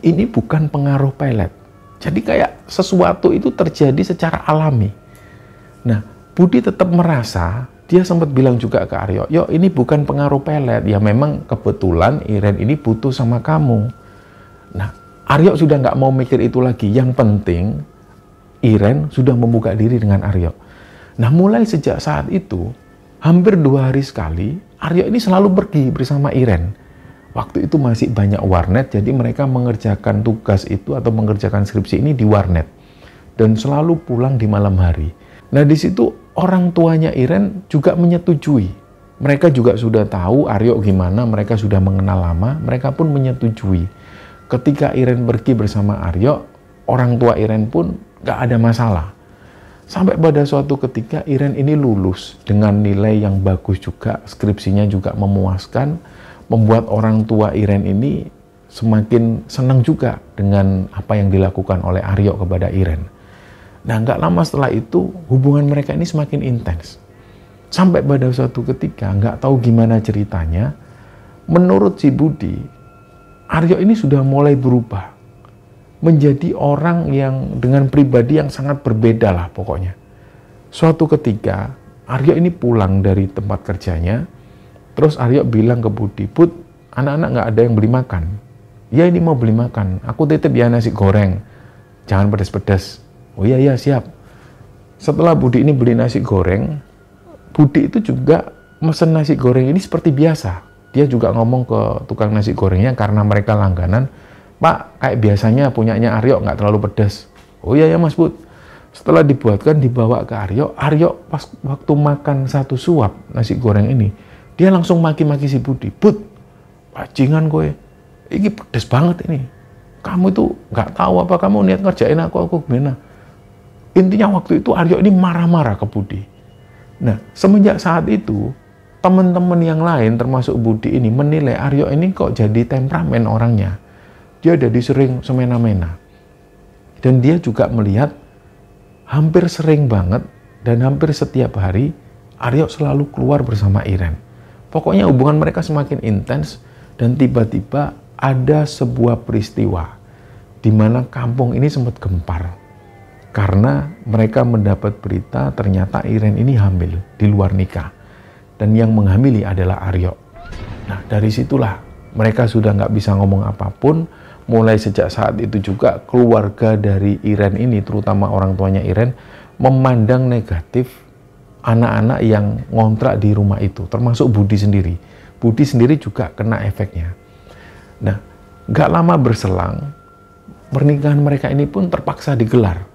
ini bukan pengaruh pelet. Jadi kayak sesuatu itu terjadi secara alami. Nah, Budi tetap merasa, dia sempat bilang juga ke Aryo, yo ini bukan pengaruh pelet. Ya memang kebetulan Iren ini butuh sama kamu. Nah, Aryo sudah nggak mau mikir itu lagi. Yang penting, Iren sudah membuka diri dengan Aryo. Nah, mulai sejak saat itu, hampir 2 hari sekali, Aryo ini selalu pergi bersama Iren. Waktu itu masih banyak warnet, jadi mereka mengerjakan tugas itu atau mengerjakan skripsi ini di warnet. Dan selalu pulang di malam hari. Nah di situ orang tuanya Iren juga menyetujui. Mereka juga sudah tahu Aryo gimana, mereka sudah mengenal lama, mereka pun menyetujui. Ketika Iren pergi bersama Aryo, orang tua Iren pun gak ada masalah. Sampai pada suatu ketika Iren ini lulus dengan nilai yang bagus juga, skripsinya juga memuaskan, membuat orang tua Iren ini semakin senang juga dengan apa yang dilakukan oleh Aryo kepada Iren. Nah, nggak lama setelah itu hubungan mereka ini semakin intens. Sampai pada suatu ketika, nggak tahu gimana ceritanya, menurut si Budi, Aryo ini sudah mulai berubah. Menjadi orang yang dengan pribadi yang sangat berbeda lah pokoknya. Suatu ketika, Aryo ini pulang dari tempat kerjanya, terus Aryo bilang ke Budi, Bud, anak-anak nggak ada yang beli makan. Ya ini mau beli makan, aku titip ya nasi goreng, jangan pedas-pedas. Oh iya, iya siap. Setelah Budi ini beli nasi goreng, Budi itu juga mesen nasi goreng ini seperti biasa. Dia juga ngomong ke tukang nasi gorengnya karena mereka langganan, Pak, kayak biasanya punyanya Aryo nggak terlalu pedas. Oh iya ya Mas Bud. Setelah dibuatkan, dibawa ke Aryo, Aryo pas waktu makan satu suap nasi goreng ini, dia langsung maki-maki si Budi. Bud, bajingan gue, ini pedas banget ini. Kamu itu nggak tahu apa kamu niat ngerjain aku gimana. Intinya waktu itu Aryo ini marah-marah ke Budi. Nah, semenjak saat itu, teman-teman yang lain termasuk Budi ini menilai Aryo ini kok jadi temperamen orangnya. Dia jadi sering semena-mena. Dan dia juga melihat hampir sering banget dan hampir setiap hari Aryo selalu keluar bersama Iren. Pokoknya hubungan mereka semakin intens dan tiba-tiba ada sebuah peristiwa di mana kampung ini sempat gempar. Karena mereka mendapat berita ternyata Iren ini hamil di luar nikah. Dan yang menghamili adalah Aryo. Nah dari situlah mereka sudah nggak bisa ngomong apapun. Mulai sejak saat itu juga keluarga dari Iren ini, terutama orang tuanya Iren, memandang negatif anak-anak yang ngontrak di rumah itu. Termasuk Budi sendiri. Budi sendiri juga kena efeknya. Nah nggak lama berselang, pernikahan mereka ini pun terpaksa digelar.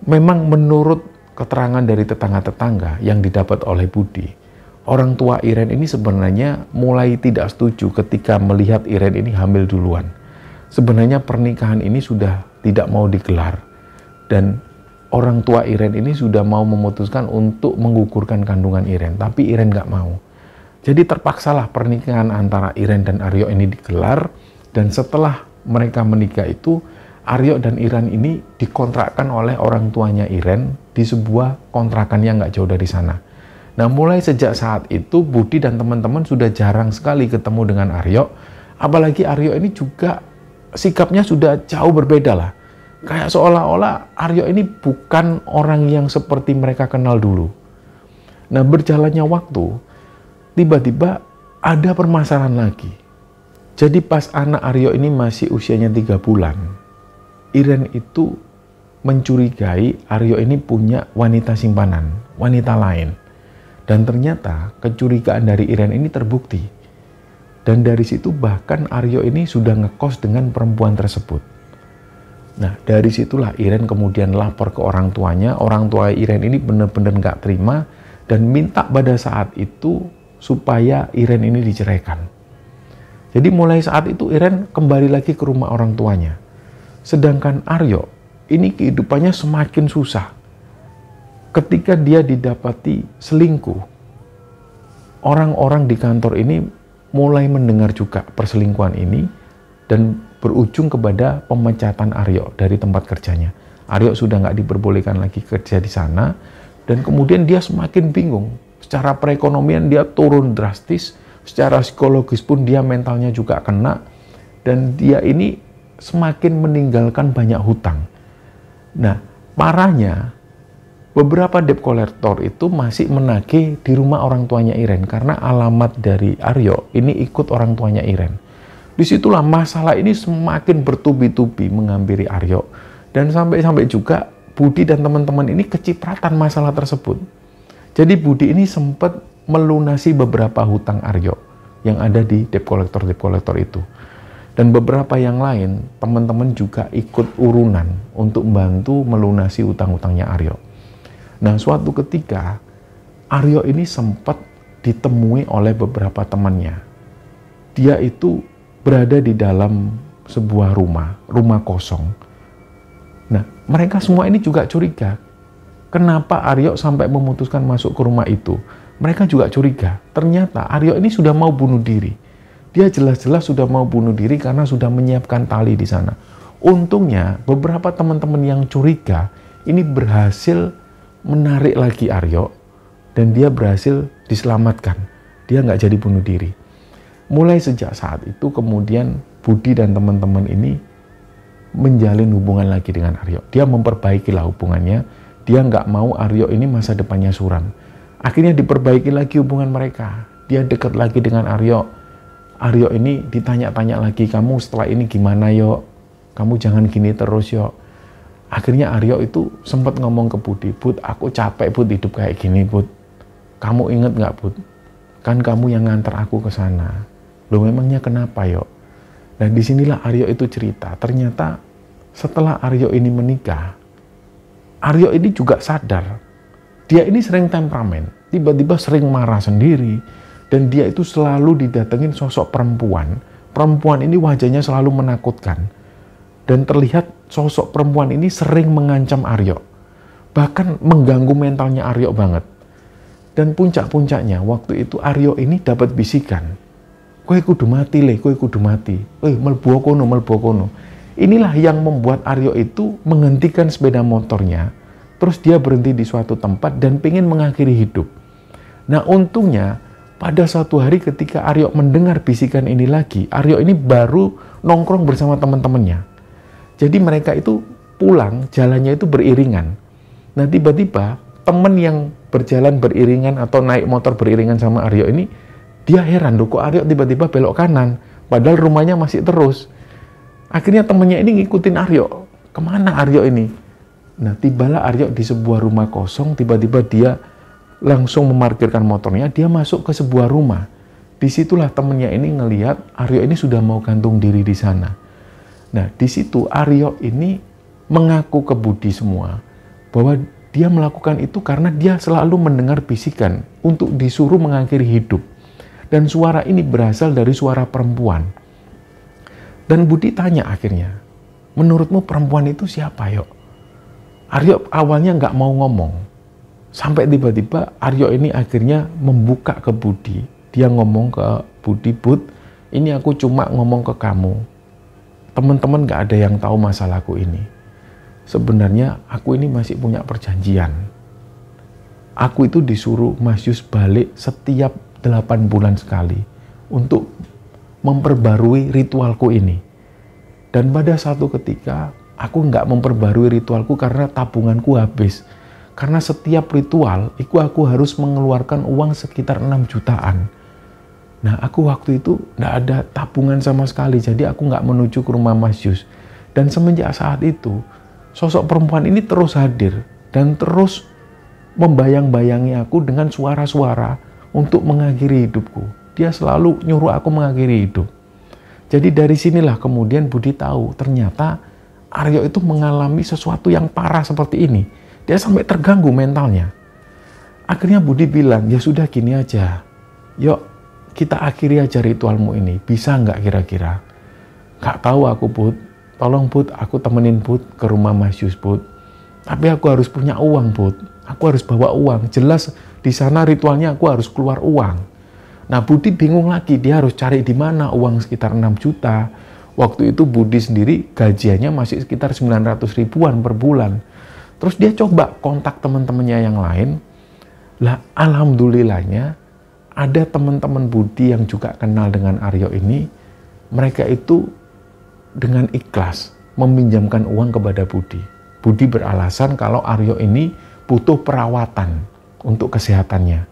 Memang menurut keterangan dari tetangga-tetangga yang didapat oleh Budi, orang tua Iren ini sebenarnya mulai tidak setuju ketika melihat Iren ini hamil duluan. Sebenarnya pernikahan ini sudah tidak mau digelar. Dan orang tua Iren ini sudah mau memutuskan untuk menggugurkan kandungan Iren. Tapi Iren nggak mau. Jadi terpaksalah pernikahan antara Iren dan Aryo ini digelar. Dan setelah mereka menikah itu, Aryo dan Iren ini dikontrakkan oleh orang tuanya Iren di sebuah kontrakan yang nggak jauh dari sana. Nah mulai sejak saat itu Budi dan teman-teman sudah jarang sekali ketemu dengan Aryo. Apalagi Aryo ini juga sikapnya sudah jauh berbeda lah. Kayak seolah-olah Aryo ini bukan orang yang seperti mereka kenal dulu. Nah berjalannya waktu, tiba-tiba ada permasalahan lagi. Jadi pas anak Aryo ini masih usianya 3 bulan, Iren itu mencurigai Aryo ini punya wanita simpanan, wanita lain. Dan ternyata kecurigaan dari Iren ini terbukti. Dan dari situ bahkan Aryo ini sudah ngekos dengan perempuan tersebut. Nah dari situlah Iren kemudian lapor ke orang tuanya. Orang tua Iren ini benar-benar nggak terima dan minta pada saat itu supaya Iren ini diceraikan. Jadi mulai saat itu Iren kembali lagi ke rumah orang tuanya. Sedangkan Aryo ini kehidupannya semakin susah. Ketika dia didapati selingkuh, orang-orang di kantor ini mulai mendengar juga perselingkuhan ini dan berujung kepada pemecatan Aryo dari tempat kerjanya. Aryo sudah nggak diperbolehkan lagi kerja di sana dan kemudian dia semakin bingung. Secara perekonomian dia turun drastis, secara psikologis pun dia mentalnya juga kena dan dia ini semakin meninggalkan banyak hutang. Nah, parahnya beberapa debt collector itu masih menagih di rumah orang tuanya Iren karena alamat dari Aryo ini ikut orang tuanya Iren. Disitulah masalah ini semakin bertubi-tubi menghampiri Aryo dan sampai-sampai juga Budi dan teman-teman ini kecipratan masalah tersebut. Jadi Budi ini sempat melunasi beberapa hutang Aryo yang ada di debt collector itu. Dan beberapa yang lain, teman-teman juga ikut urunan untuk membantu melunasi utang-utangnya Aryo. Nah, suatu ketika, Aryo ini sempat ditemui oleh beberapa temannya. Dia itu berada di dalam sebuah rumah kosong. Nah, mereka semua ini juga curiga. Kenapa Aryo sampai memutuskan masuk ke rumah itu? Mereka juga curiga. Ternyata Aryo ini sudah mau bunuh diri. Dia jelas-jelas sudah mau bunuh diri karena sudah menyiapkan tali di sana. Untungnya beberapa teman-teman yang curiga ini berhasil menarik lagi Aryo dan dia berhasil diselamatkan. Dia nggak jadi bunuh diri. Mulai sejak saat itu kemudian Budi dan teman-teman ini menjalin hubungan lagi dengan Aryo. Dia memperbaikilah hubungannya. Dia nggak mau Aryo ini masa depannya suram. Akhirnya diperbaiki lagi hubungan mereka. Dia dekat lagi dengan Aryo. Aryo ini ditanya-tanya lagi, kamu setelah ini gimana yo? Kamu jangan gini terus yo. Akhirnya Aryo itu sempat ngomong ke Budi, "Bud, aku capek Bud hidup kayak gini Bud. Kamu inget nggak Bud? Kan kamu yang nganter aku ke sana. Loh memangnya kenapa Yo?" Nah disinilah Aryo itu cerita, ternyata setelah Aryo ini menikah, Aryo ini juga sadar, dia ini sering temperamen, tiba-tiba sering marah sendiri, dan dia itu selalu didatengin sosok perempuan. Perempuan ini wajahnya selalu menakutkan, dan terlihat sosok perempuan ini sering mengancam Aryo, bahkan mengganggu mentalnya Aryo banget. Dan puncak-puncaknya waktu itu Aryo ini dapat bisikan, "Kowe kudu mati le, kowe kudu mati. Mlebu kono, mlebu kono." Inilah yang membuat Aryo itu menghentikan sepeda motornya, terus dia berhenti di suatu tempat dan pengen mengakhiri hidup. Nah untungnya pada suatu hari ketika Aryo mendengar bisikan ini lagi, Aryo ini baru nongkrong bersama teman-temannya. Jadi mereka itu pulang, jalannya itu beriringan. Nah tiba-tiba teman yang berjalan beriringan atau naik motor beriringan sama Aryo ini, dia heran, "Loh kok Aryo tiba-tiba belok kanan? Padahal rumahnya masih terus." Akhirnya temannya ini ngikutin Aryo. Kemana Aryo ini? Nah tibalah Aryo di sebuah rumah kosong, tiba-tiba dia langsung memarkirkan motornya, dia masuk ke sebuah rumah. Disitulah temannya ini ngelihat Aryo ini sudah mau gantung diri di sana. Nah di situ Aryo ini mengaku ke Budi semua bahwa dia melakukan itu karena dia selalu mendengar bisikan untuk disuruh mengakhiri hidup. Dan suara ini berasal dari suara perempuan. Dan Budi tanya akhirnya, "Menurutmu perempuan itu siapa Yo?" Aryo awalnya nggak mau ngomong. Sampai tiba-tiba Aryo ini akhirnya membuka ke Budi. Dia ngomong ke Budi, "Bud, ini aku cuma ngomong ke kamu. Teman-teman nggak ada yang tahu masalahku ini. Sebenarnya aku ini masih punya perjanjian. Aku itu disuruh Mas Yus balik setiap 8 bulan sekali untuk memperbarui ritualku ini. Dan pada satu ketika aku nggak memperbarui ritualku karena tabunganku habis. Karena setiap ritual itu aku harus mengeluarkan uang sekitar 6 jutaan. Nah aku waktu itu nggak ada tabungan sama sekali, jadi aku nggak menuju ke rumah Mas Yus. Dan semenjak saat itu sosok perempuan ini terus hadir dan terus membayang-bayangi aku dengan suara-suara untuk mengakhiri hidupku. Dia selalu nyuruh aku mengakhiri hidup." Jadi dari sinilah kemudian Budi tahu ternyata Aryo itu mengalami sesuatu yang parah seperti ini. Dia sampai terganggu mentalnya. Akhirnya Budi bilang, "Ya sudah gini aja. Yuk kita akhiri aja ritualmu ini. Bisa nggak kira-kira?" "Nggak tahu aku Bud. Tolong Bud, aku temenin Bud ke rumah Mas Yus Bud. Tapi aku harus punya uang Bud. Aku harus bawa uang. Jelas di sana ritualnya aku harus keluar uang." Nah Budi bingung lagi, dia harus cari di mana uang sekitar 6 juta. Waktu itu Budi sendiri gajiannya masih sekitar 900 ribuan per bulan. Terus dia coba kontak teman-temannya yang lain. Lah alhamdulillahnya ada teman-teman Budi yang juga kenal dengan Aryo ini. Mereka itu dengan ikhlas meminjamkan uang kepada Budi. Budi beralasan kalau Aryo ini butuh perawatan untuk kesehatannya.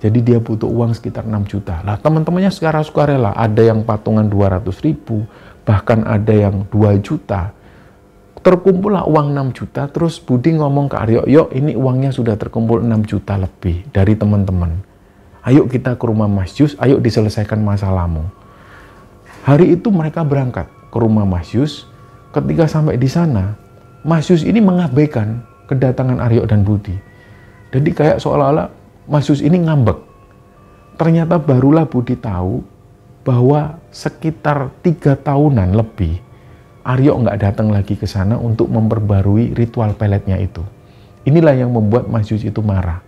Jadi dia butuh uang sekitar 6 juta. Lah teman-temannya secara sukarela, ada yang patungan 200 ribu, bahkan ada yang 2 juta. Terkumpullah uang 6 juta, terus Budi ngomong ke Aryo, "Yuk ini uangnya sudah terkumpul 6 juta lebih dari teman-teman. Ayo kita ke rumah Mas Yus, ayo diselesaikan masalahmu." Hari itu mereka berangkat ke rumah Mas Yus. Ketika sampai di sana, Mas Yus ini mengabaikan kedatangan Aryo dan Budi. Jadi kayak seolah-olah Mas Yus ini ngambek. Ternyata barulah Budi tahu bahwa sekitar 3 tahunan lebih Aryo nggak datang lagi ke sana untuk memperbarui ritual peletnya itu. Inilah yang membuat Mas Yus itu marah.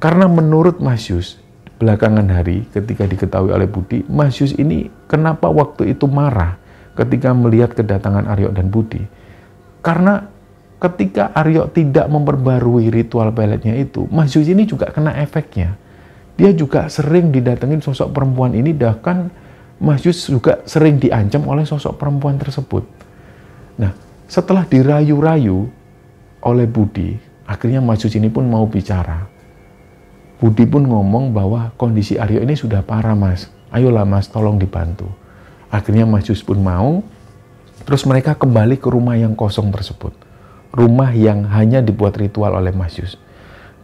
Karena menurut Mas Yus, belakangan hari ketika diketahui oleh Budi, Mas Yus ini kenapa waktu itu marah ketika melihat kedatangan Aryo dan Budi? Karena ketika Aryo tidak memperbarui ritual peletnya itu, Mas Yus ini juga kena efeknya. Dia juga sering didatengin sosok perempuan ini, bahkan Mas Yus juga sering diancam oleh sosok perempuan tersebut. Nah, setelah dirayu-rayu oleh Budi, akhirnya Mas Yus ini pun mau bicara. Budi pun ngomong bahwa kondisi Aryo ini sudah parah Mas. Ayolah Mas, tolong dibantu. Akhirnya Mas Yus pun mau, terus mereka kembali ke rumah yang kosong tersebut. rumah yang hanya dibuat ritual oleh Mas Yus.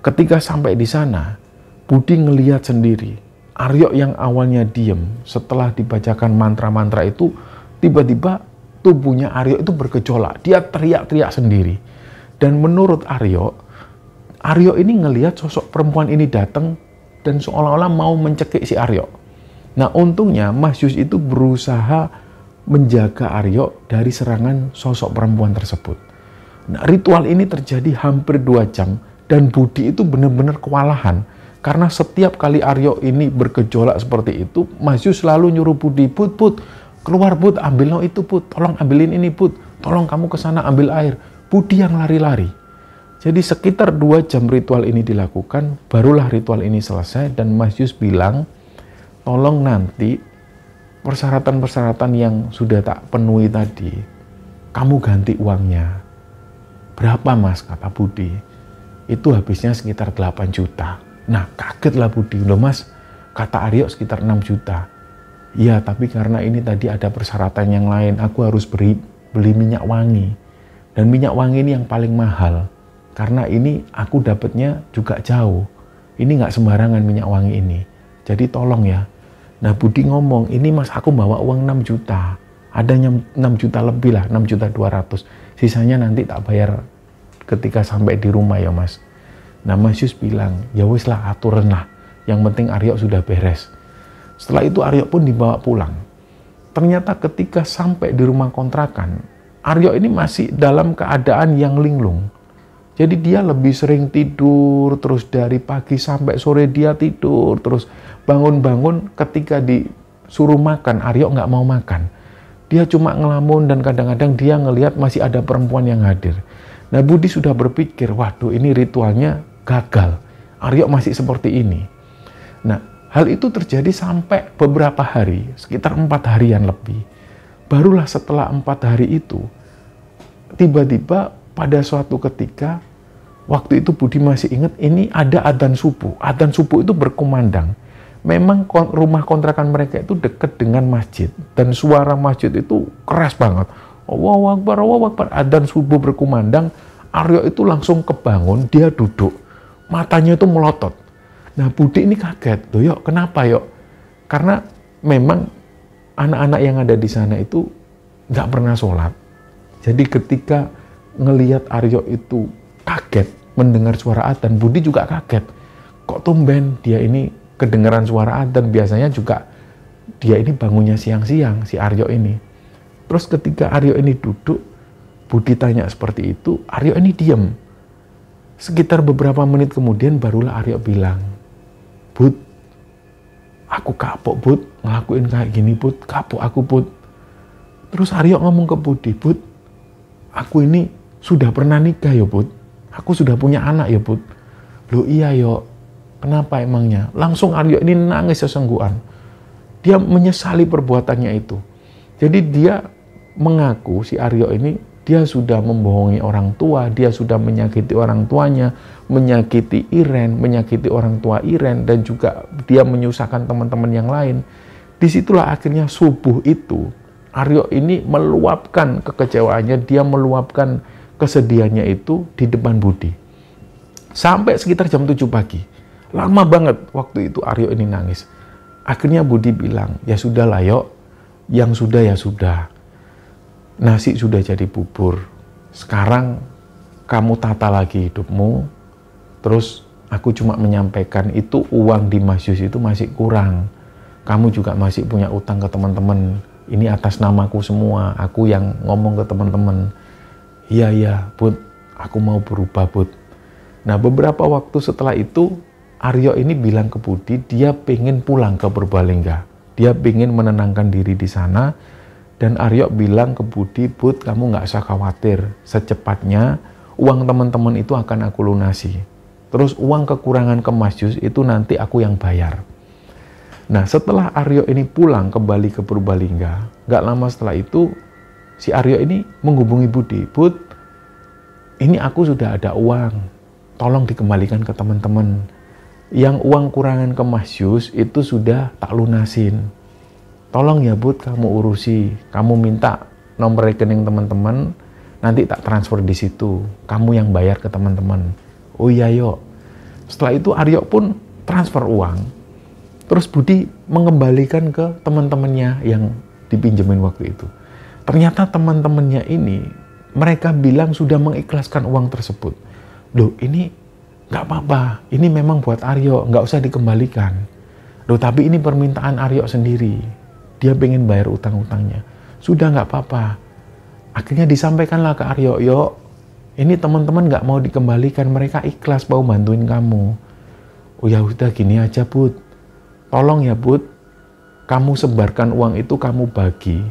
Ketika sampai di sana, Budi ngelihat sendiri, Aryo yang awalnya diem, setelah dibacakan mantra-mantra itu, tiba-tiba tubuhnya Aryo itu bergejolak. Dia teriak-teriak sendiri. Dan menurut Aryo ini ngelihat sosok perempuan ini datang dan seolah-olah mau mencekik si Aryo. Nah, untungnya Mas Yus itu berusaha menjaga Aryo dari serangan sosok perempuan tersebut. Nah, ritual ini terjadi hampir 2 jam dan Budi itu benar-benar kewalahan. Karena setiap kali Aryo ini bergejolak seperti itu, Mas Yus selalu nyuruh Budi, Put, keluar Put, ambil no itu Put, tolong ambilin ini Put, tolong kamu ke sana ambil air. Budi yang lari-lari. Jadi sekitar 2 jam ritual ini dilakukan, barulah ritual ini selesai dan Mas Yus bilang, tolong nanti persyaratan-persyaratan yang sudah tak penuhi tadi, kamu ganti uangnya. Berapa Mas? Kata Budi. Itu habisnya sekitar 8 juta. Nah, kagetlah Budi. Loh Mas, kata Aryo sekitar 6 juta. Iya, tapi karena ini tadi ada persyaratan yang lain, aku harus beli minyak wangi. Dan minyak wangi ini yang paling mahal. Karena ini aku dapatnya juga jauh. Ini nggak sembarangan minyak wangi ini. Jadi tolong ya. Nah, Budi ngomong, ini Mas aku bawa uang 6 juta. Adanya 6 juta lebih lah, 6 juta 200. Sisanya nanti tak bayar ketika sampai di rumah ya Mas. Nah, Mas Yus bilang, ya wis lah aturan lah. Yang penting Aryo sudah beres. Setelah itu Aryo pun dibawa pulang. Ternyata ketika sampai di rumah kontrakan, Aryo ini masih dalam keadaan yang linglung. Jadi dia lebih sering tidur, terus dari pagi sampai sore dia tidur, terus bangun-bangun ketika disuruh makan, Aryo nggak mau makan. Dia cuma ngelamun dan kadang-kadang dia ngelihat masih ada perempuan yang hadir. Nah, Budi sudah berpikir, waduh ini ritualnya gagal. Aryo masih seperti ini. Nah, hal itu terjadi sampai beberapa hari, sekitar 4 harian lebih. Barulah setelah 4 hari itu, tiba-tiba pada suatu ketika, waktu itu Budi masih ingat, ini ada adzan subuh. Adzan subuh itu berkumandang. Memang rumah kontrakan mereka itu dekat dengan masjid. Dan suara masjid itu keras banget. Allahu Akbar, Allahu Akbar. Adzan subuh berkumandang, Aryo itu langsung kebangun, dia duduk. Matanya itu melotot. Nah, Budi ini kaget. Loh, yuk, kenapa yuk? Karena memang anak-anak yang ada di sana itu nggak pernah sholat. Jadi ketika ngelihat Aryo itu kaget mendengar suara adzan, Budi juga kaget. Kok tumben dia ini kedengaran suara adzan? Biasanya juga dia ini bangunnya siang-siang, si Aryo ini. Terus ketika Aryo ini duduk, Budi tanya seperti itu, Aryo ini diam. Sekitar beberapa menit kemudian barulah Aryo bilang, Bud, aku kapok Bud, ngelakuin kayak gini Bud, kapok aku Bud. Terus Aryo ngomong ke Budi, Bud, aku ini sudah pernah nikah ya Bud, aku sudah punya anak ya Bud. Loh iya yo, kenapa emangnya? Langsung Aryo ini nangis sesenggukan. Dia menyesali perbuatannya itu. Jadi dia mengaku, si Aryo ini, dia sudah membohongi orang tua, dia sudah menyakiti orang tuanya, menyakiti Iren, menyakiti orang tua Iren, dan juga dia menyusahkan teman-teman yang lain. Disitulah akhirnya subuh itu, Aryo ini meluapkan kekecewaannya, dia meluapkan kesedihannya itu di depan Budi. Sampai sekitar jam 7 pagi. Lama banget waktu itu Aryo ini nangis. Akhirnya Budi bilang, ya sudahlah yuk, yang sudah ya sudah. Nasi sudah jadi bubur. Sekarang kamu tata lagi hidupmu. Terus aku cuma menyampaikan itu uang di Mas Yus itu masih kurang. Kamu juga masih punya utang ke teman-teman. Ini atas namaku semua. Aku yang ngomong ke teman-teman. Iya, Bud. Aku mau berubah, Bud. Nah, beberapa waktu setelah itu, Aryo ini bilang ke Budi, dia pengen pulang ke Purbalingga. Dia pengen menenangkan diri di sana. Dan Aryo bilang ke Budi, Bud, kamu nggak usah khawatir. Secepatnya, uang teman-teman itu akan aku lunasi. Terus uang kekurangan ke Mas Yus itu nanti aku yang bayar. Nah, setelah Aryo ini pulang kembali ke Purbalingga, nggak lama setelah itu, si Aryo ini menghubungi Budi. Bud, ini aku sudah ada uang. Tolong dikembalikan ke teman-teman. Yang uang kurangan ke Mas Yus itu sudah tak lunasin. Tolong ya Bud, kamu urusi. Kamu minta nomor rekening teman-teman. nanti tak transfer di situ, kamu yang bayar ke teman-teman. Oh iya yuk. Setelah itu Aryo pun transfer uang, terus Budi mengembalikan ke teman-temannya yang dipinjemin waktu itu. Ternyata teman-temannya ini, mereka bilang sudah mengikhlaskan uang tersebut. Loh, ini nggak apa-apa, ini memang buat Aryo, nggak usah dikembalikan. Loh, tapi ini permintaan Aryo sendiri, dia pengen bayar utang-utangnya. Sudah nggak apa-apa. Akhirnya disampaikanlah ke Aryo, yuk, ini teman-teman nggak mau dikembalikan, mereka ikhlas mau bantuin kamu. Oh ya udah gini aja Bud, tolong ya Bud, kamu sebarkan uang itu, kamu bagi,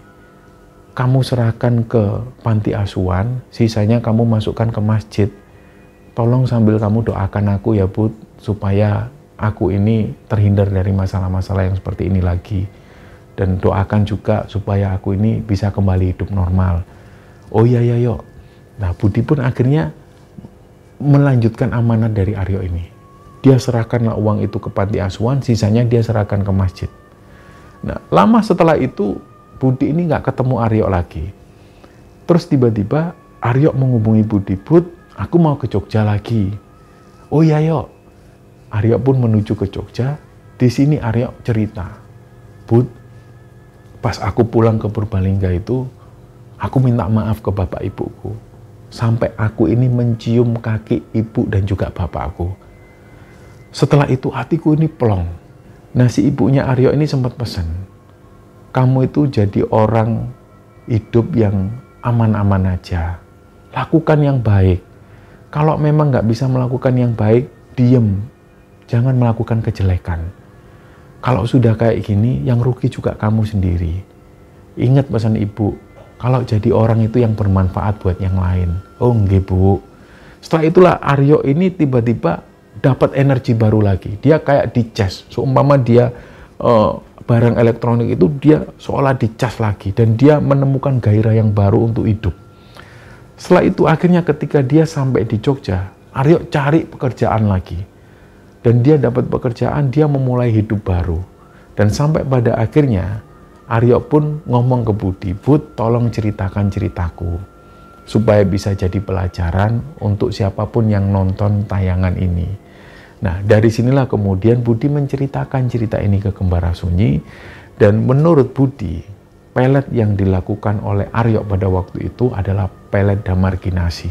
kamu serahkan ke panti asuhan, sisanya kamu masukkan ke masjid. Tolong sambil kamu doakan aku ya Bud, supaya aku ini terhindar dari masalah-masalah yang seperti ini lagi. Dan doakan juga supaya aku ini bisa kembali hidup normal. Oh iya ya yuk. Nah Budi pun akhirnya melanjutkan amanat dari Aryo ini. Dia serahkanlah uang itu ke panti asuhan, sisanya dia serahkan ke masjid. Nah lama setelah itu Budi ini nggak ketemu Aryo lagi. Terus tiba-tiba Aryo menghubungi Budi, Bud, aku mau ke Jogja lagi. Oh iya yuk. Aryo pun menuju ke Jogja. Di sini Aryo cerita, Bud, pas aku pulang ke Purbalingga itu, aku minta maaf ke bapak ibuku. Sampai aku ini mencium kaki ibu dan juga bapakku. Setelah itu hatiku ini plong. Nah si ibunya Aryo ini sempat pesan, kamu itu jadi orang hidup yang aman-aman aja. Lakukan yang baik. Kalau memang nggak bisa melakukan yang baik, diem. Jangan melakukan kejelekan. Kalau sudah kayak gini, yang rugi juga kamu sendiri. Ingat pesan ibu, kalau jadi orang itu yang bermanfaat buat yang lain. Oh nggih Bu. Setelah itulah Aryo ini tiba-tiba dapat energi baru lagi. Dia kayak dicas. Seumpama dia barang elektronik itu dia seolah dicas lagi. Dan dia menemukan gairah yang baru untuk hidup. Setelah itu akhirnya ketika dia sampai di Jogja, Aryo cari pekerjaan lagi. Dan dia dapat pekerjaan, dia memulai hidup baru. Dan sampai pada akhirnya Aryo pun ngomong ke Budi, Bud, tolong ceritakan ceritaku. Supaya bisa jadi pelajaran untuk siapapun yang nonton tayangan ini. Nah, dari sinilah kemudian Budi menceritakan cerita ini ke Kembara Sunyi. Dan menurut Budi, pelet yang dilakukan oleh Aryo pada waktu itu adalah pelet damarginasi.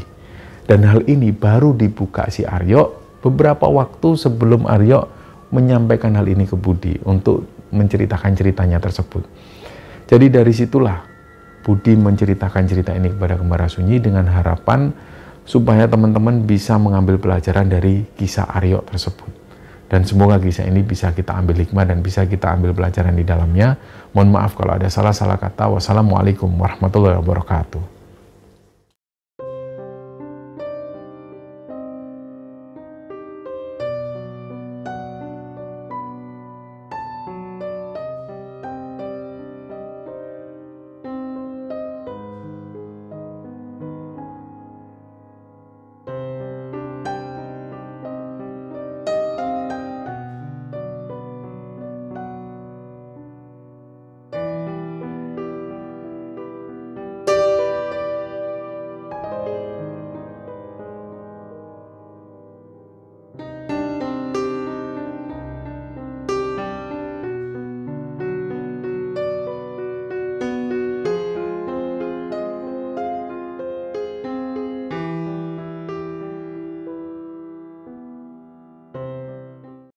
Dan hal ini baru dibuka si Aryo beberapa waktu sebelum Aryo menyampaikan hal ini ke Budi untuk menceritakan ceritanya tersebut. Jadi dari situlah Budi menceritakan cerita ini kepada Kembara Sunyi dengan harapan supaya teman-teman bisa mengambil pelajaran dari kisah Aryo tersebut. Dan semoga kisah ini bisa kita ambil hikmah dan bisa kita ambil pelajaran di dalamnya. Mohon maaf kalau ada salah-salah kata. Wassalamualaikum warahmatullahi wabarakatuh.